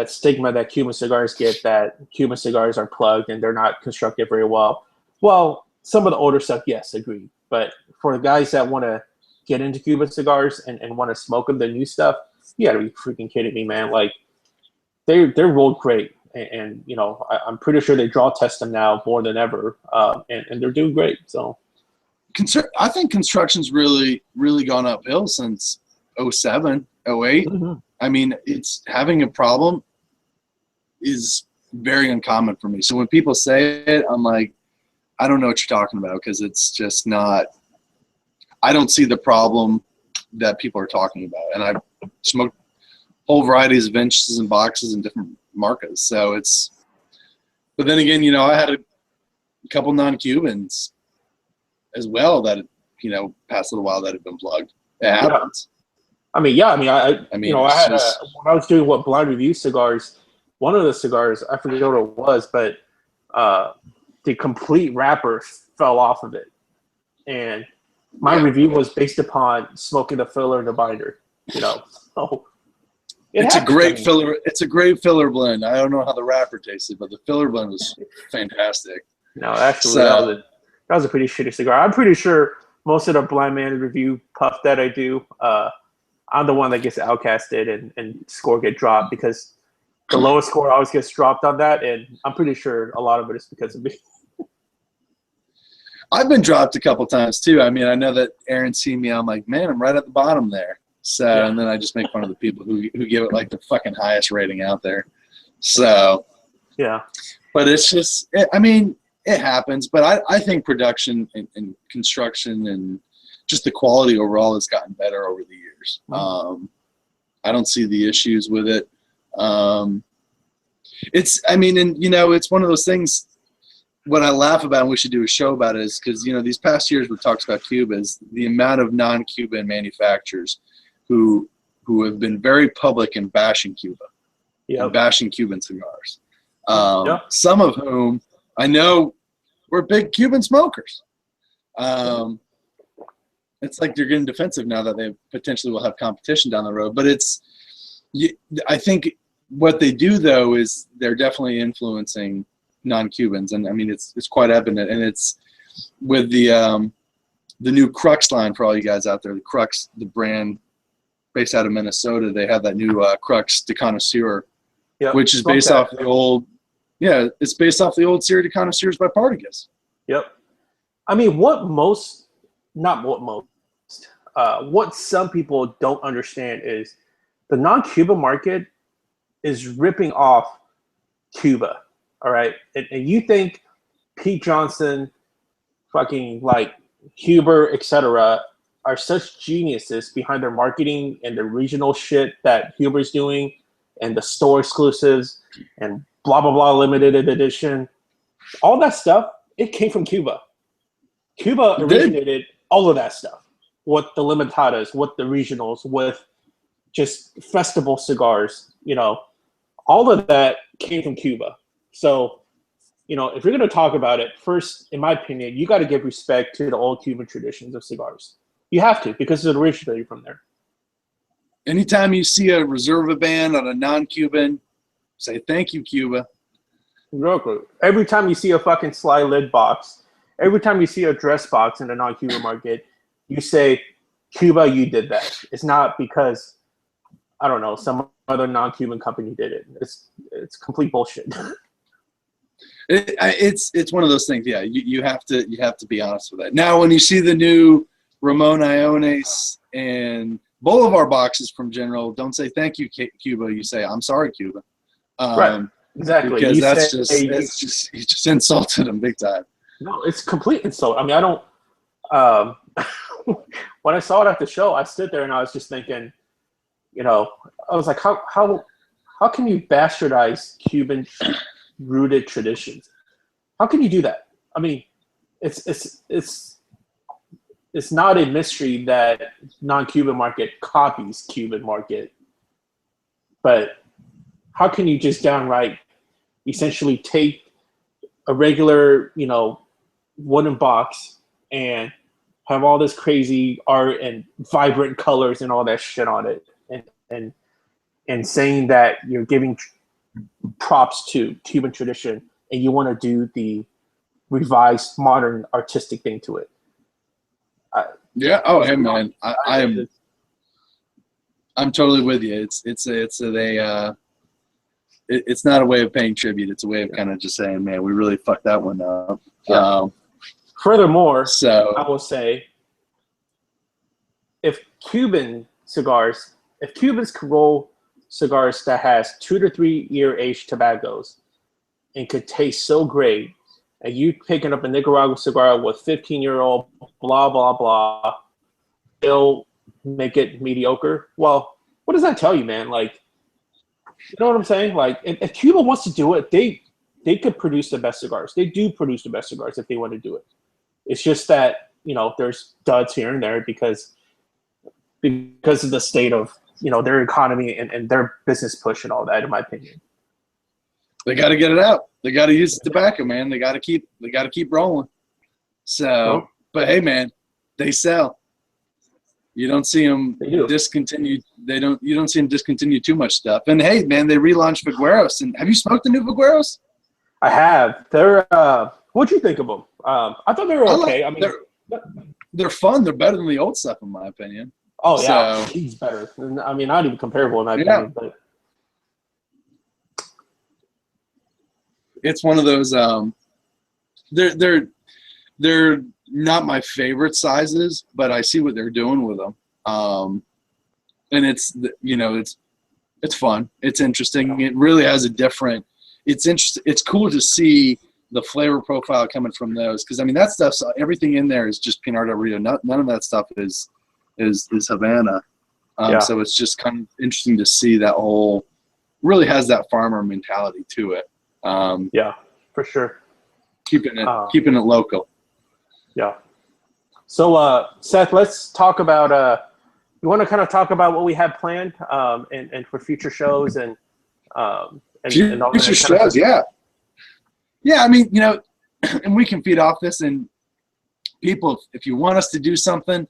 stigma that Cuban cigars get, that Cuban cigars are plugged and they're not constructed very well. Well, some of the older stuff, yes, agreed. But for the guys that want to get into Cuban cigars and want to smoke them, the new stuff, you got to be freaking kidding me, man. Like, they're rolled great. and you know, I'm pretty sure they draw test them now more than ever, and they're doing great. So I think construction's really gone uphill since 07, 08. mm-hmm. I mean, it's having a problem is very uncommon for me. So when people say it, I'm like, I don't know what you're talking about, because it's just not. I don't see the problem that people are talking about, and I've smoked whole varieties of inches and boxes and different marcas. So it's. But then again, you know, I had a couple non-Cubans as well that, you know, past a little while that had been plugged. It happens. I mean, I mean, you know, I had just, when I was doing blind review cigars, one of the cigars, I forget what it was, but the complete wrapper fell off of it, and my review was based upon smoking the filler and the binder. You know, so it's a great filler. It's a great filler blend. I don't know how the wrapper tasted, but the filler blend was fantastic. No, actually, that was a pretty shitty cigar. I'm pretty sure most of the blind man review puff that I do, I'm the one that gets outcasted and score get dropped, because the lowest score always gets dropped on that, and I'm pretty sure a lot of it is because of me. I've been dropped a couple times too. I mean, I know that Aaron's seen me. I'm like, man, I'm right at the bottom there. So, and then I just make fun of the people who give it like the fucking highest rating out there. So, yeah. But it's just, I mean, it happens. But I think production and construction and just the quality overall has gotten better over the years. Mm-hmm. I don't see the issues with it. It's, I mean, and you know, it's one of those things. What I laugh about, and we should do a show about it, is because, you know, these past years we've talked about Cuba, is the amount of non-Cuban manufacturers who have been very public in bashing Cuba, and bashing Cuban cigars. Some of whom I know were big Cuban smokers. It's like they're getting defensive now that they potentially will have competition down the road. But I think what they do, though, is they're definitely influencing non-Cubans, and I mean it's quite evident, and it's with the new Crux line for all you guys out there. The Crux, the brand based out of Minnesota, they have that new Crux de Connoisseur, which is based off the old, it's based off the old series de Connoisseurs by Partagas. Yep. I mean, what some people don't understand is the non-Cuba market is ripping off Cuba. All right. And you think Pete Johnson, fucking like Huber, etc., are such geniuses behind their marketing and the regional shit that Huber's doing, and the store exclusives and blah, blah, blah, limited edition. All that stuff, it came from Cuba. Cuba originated all of that stuff. What the limitadas, what the regionals, with just festival cigars, you know, all of that came from Cuba. So, you know, if you're going to talk about it, first, in my opinion, you got to give respect to the old Cuban traditions of cigars. You have to, because it originated from there. Anytime you see a Reserva band on a non-Cuban, say thank you, Cuba. Every time you see a fucking sly lid box, every time you see a dress box in the non-Cuban market, you say, Cuba, you did that. It's not because, I don't know, some other non-Cuban company did it. It's complete bullshit. It's one of those things. Yeah, you have to be honest with that. Now, when you see the new Ramon Iones and Bolivar boxes from General, don't say thank you, Cuba. You say I'm sorry, Cuba. Right. Exactly. Because you just insulted them big time. No, it's complete insult. I mean, I don't. When I saw it at the show, I stood there and I was just thinking, you know, I was like, how can you bastardize Cuban rooted traditions? How can you do that? I mean, it's not a mystery that non-Cuban market copies Cuban market, but how can you just downright essentially take a regular, you know, wooden box and have all this crazy art and vibrant colors and all that shit on it, and saying that you're giving props to Cuban tradition and you want to do the revised modern artistic thing to it? Yeah. Oh, hey man, I'm totally with you. It's it's not a way of paying tribute. It's a way of kind of just saying, man, we really fucked that one up. Yeah. Furthermore, so I will say, if Cubans could roll cigars that has 2 to 3 year aged tobaccos and could taste so great, and you picking up a Nicaraguan cigar with 15-year-old blah blah blah, they'll make it mediocre. Well, what does that tell you, man? Like, you know what I'm saying? Like, if Cuba wants to do it, they could produce the best cigars. They do produce the best cigars if they want to do it. It's just that, you know, there's duds here and there because of the state of, you know, their economy and their business push and all that, in my opinion. They got to get it out. They got to use the tobacco, man. They got to keep rolling. So, but hey, man, they sell. You don't see them discontinue. You don't see them discontinue too much stuff. And hey, man, they relaunched Figueros. And have you smoked the new Figueros? I have. They're what'd you think of them? I thought they were okay. I mean, they're fun. They're better than the old stuff, in my opinion. Oh yeah, he's better. I mean, not even comparable in my opinion. But it's one of those. They're not my favorite sizes, but I see what they're doing with them. And it's, you know, it's fun. It's interesting. It really has a different. It's interesting. It's cool to see the flavor profile coming from those, because I mean that stuff's everything in there is just Pinot Rio. None of that stuff is Havana. So it's just kind of interesting to see that whole really has that farmer mentality to it. Yeah, for sure. Keeping it local. Yeah. So Seth, let's talk about you want to kind of talk about what we have planned and for future shows and all future shows, yeah. Yeah, I mean, you know, and we can feed off this, and people, if you want us to do something,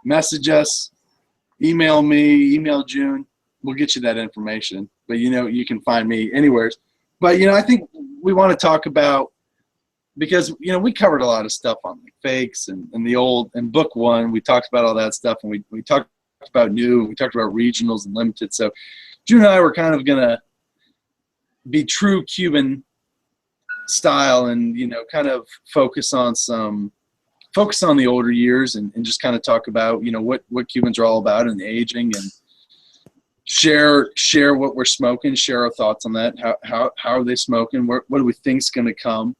message us, email me, email June. We'll get you that information. But, you know, you can find me anywhere. But, you know, I think we want to talk about, because, you know, we covered a lot of stuff on like fakes and the old, and book one, we talked about all that stuff, and we talked about new, we talked about regionals and limited. So June and I were kind of going to be true Cuban style and, you know, kind of focus on the older years and just kind of talk about, you know, what Cubans are all about and aging, and share what we're smoking, share our thoughts on that. How are they smoking? What do we think's going to come?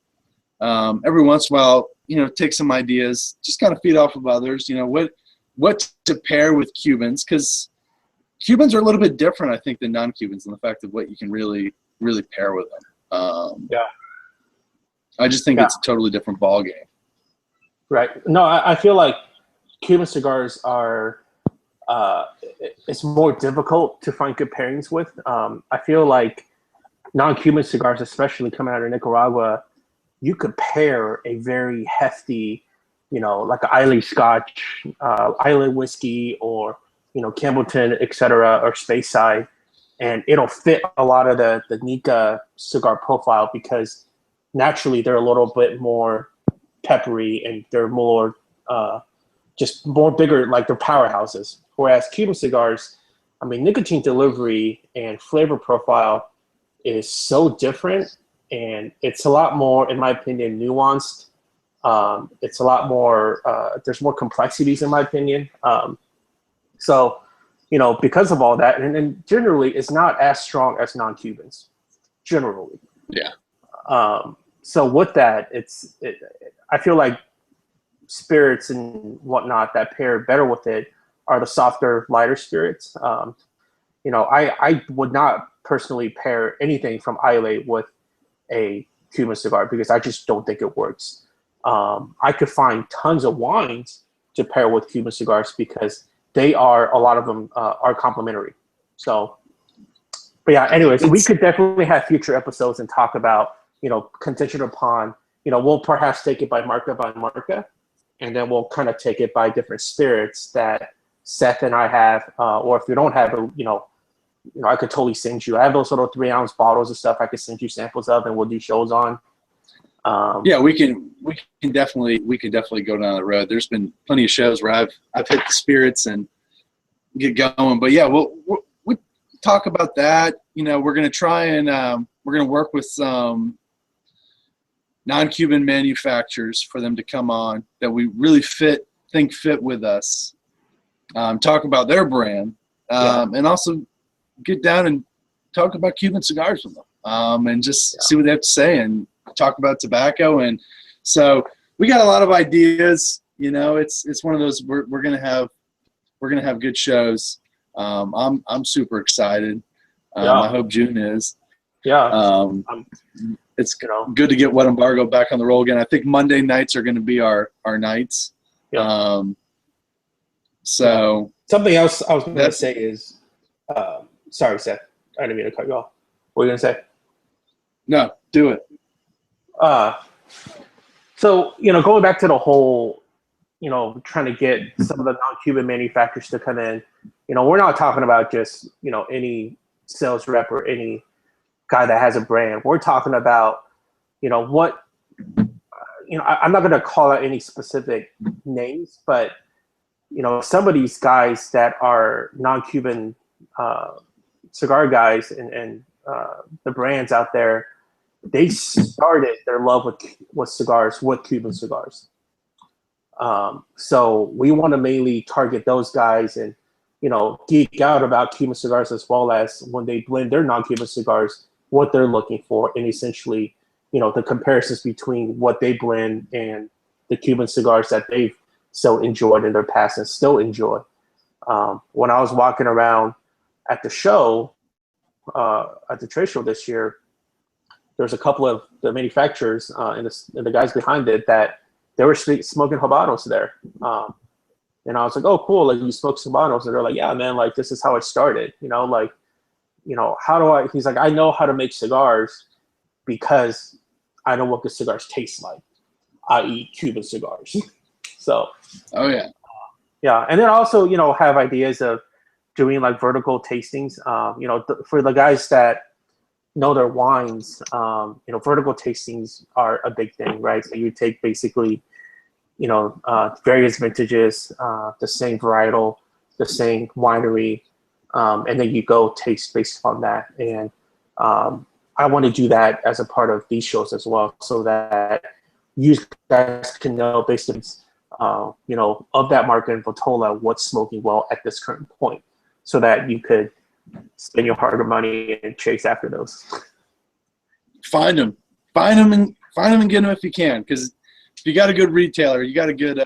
Every once in a while, you know, take some ideas, just kind of feed off of others, you know, what to pair with Cubans, because Cubans are a little bit different, I think, than non-Cubans in the fact of what you can really pair with them. I just think it's a totally different ball game. Right. No, I feel like Cuban cigars are it's more difficult to find good pairings with. I feel like non-Cuban cigars, especially coming out of Nicaragua, you could pair a very hefty, you know, like an Islay Scotch, Islay whiskey, or, you know, Campbellton, etc., or Speyside, and it'll fit a lot of the Nica cigar profile, because naturally they're a little bit more peppery and they're more just more bigger, like they're powerhouses. Whereas Cuban cigars, I mean, nicotine delivery and flavor profile is so different, and it's a lot more, in my opinion, nuanced. It's a lot more, there's more complexities, in my opinion. So, you know, because of all that, and generally it's not as strong as non-Cubans, generally. Yeah. So with that, I feel like spirits and whatnot that pair better with it are the softer, lighter spirits. You know, I would not personally pair anything from Islay with a Cuban cigar, because I just don't think it works. I could find tons of wines to pair with Cuban cigars, because a lot of them are complementary. So, but yeah, anyways, we could definitely have future episodes and talk about, you know, contingent upon, you know, we'll perhaps take it by marca, and then we'll kind of take it by different spirits that Seth and I have, or if you don't have it, you know, I could totally send you. I have those little 3-ounce bottles of stuff I could send you samples of, and we'll do shows on. Yeah, we can definitely go down the road. There's been plenty of shows where I've hit the spirits and get going, but yeah, we'll talk about that. we're going to try and we're going to work with some non-Cuban manufacturers for them to come on that we really think fit with us, talk about their brand, and also get down and talk about Cuban cigars with them, and just see what they have to say and talk about tobacco. And so we got a lot of ideas. It's one of those we're gonna have good shows. I'm super excited. I hope June is. It's good to get Wet Embargo back on the roll again. I think Monday nights are going to be our nights. So something else I was going to say is, sorry, Seth, I didn't mean to cut you off. What were you going to say? No, do it. So, going back to the whole, trying to get some of the non-Cuban manufacturers to come in, we're not talking about just, any sales rep or any guy that has a brand. We're talking about, I'm not going to call out any specific names, but, some of these guys that are non-Cuban cigar guys and the brands out there, they started their love with cigars with Cuban cigars. So we want to mainly target those guys and, geek out about Cuban cigars, as well as when they blend their non-Cuban cigars, what they're looking for, and essentially, the comparisons between what they blend and the Cuban cigars that they've so enjoyed in their past and still enjoy. When I was walking around at the show, at the trade show this year, there's a couple of the manufacturers and the guys behind it that they were smoking Habanos there. And I was like, oh, cool. Like, you smoke Habanos? And they're like, yeah, man, like, this is how it started. How do I, he's like, I know how to make cigars because I know what good cigars taste like, i.e. Cuban cigars. So. Oh, yeah. Yeah. And then also, have ideas of doing like vertical tastings. For the guys that know their wines, vertical tastings are a big thing, right? So you take basically, various vintages, the same varietal, the same winery, and then you go taste based on that. And I want to do that as a part of these shows as well, so that you guys can know based on, of that market in Vitola, what's smoking well at this current point, so that you could spend your hard-earned money and chase after those. Find them and get them if you can, because if you got a good retailer, you got a good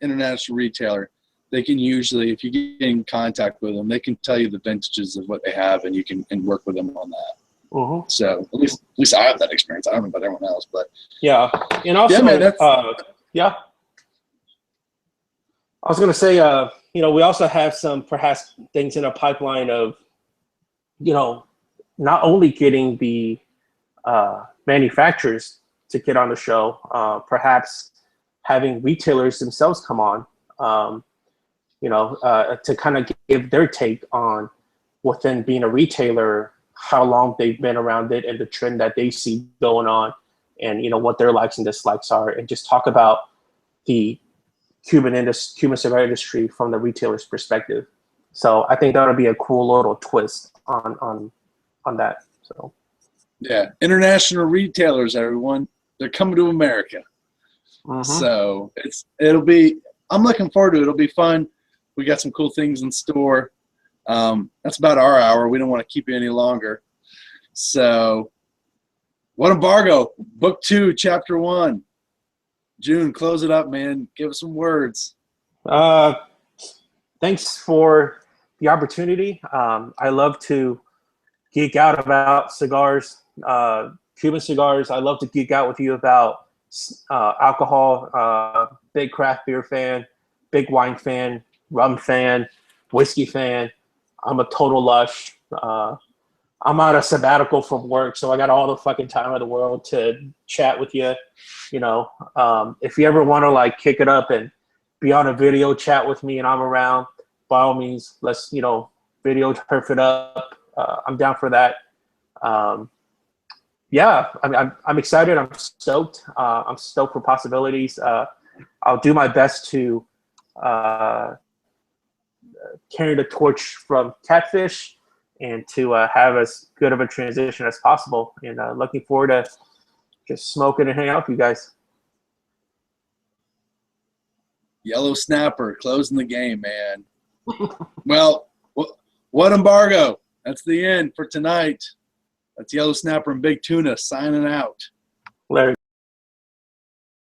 international retailer, they can usually, if you get in contact with them, they can tell you the vintages of what they have, and you can work with them on that. Mm-hmm. So at least I have that experience. I don't know about everyone else, but yeah. And also, I was going to say, we also have some perhaps things in a pipeline of, not only getting the manufacturers to get on the show, perhaps having retailers themselves come on, to kind of give their take on within being a retailer, how long they've been around it and the trend that they see going on, and, what their likes and dislikes are, and just talk about the Cuban cigar industry from the retailer's perspective. So I think that'll be a cool little twist on that. So yeah, international retailers, everyone, they're coming to America. Mm-hmm. So I'm looking forward to it. It'll be fun. We got some cool things in store. That's about our hour. We don't want to keep you any longer. So, What Embargo, Book 2, Chapter 1. June, close it up, man. Give us some words. Thanks for the opportunity. I love to geek out about cigars, Cuban cigars. I love to geek out with you about alcohol. Big craft beer fan, big wine fan, rum fan, whiskey fan. I'm a total lush. I'm on a sabbatical from work, so I got all the fucking time in the world to chat with you. If you ever want to like kick it up and be on a video chat with me and I'm around, by all means, let's, video turf it up. I'm down for that. Yeah, I'm excited. I'm stoked. I'm stoked for possibilities. I'll do my best to carry the torch from Catfish and to have as good of a transition as possible. And looking forward to just smoking and hanging out with you guys. Yellow Snapper closing the game, man. Well, what embargo? That's the end for tonight. That's Yellow Snapper and Big Tuna signing out. Larry.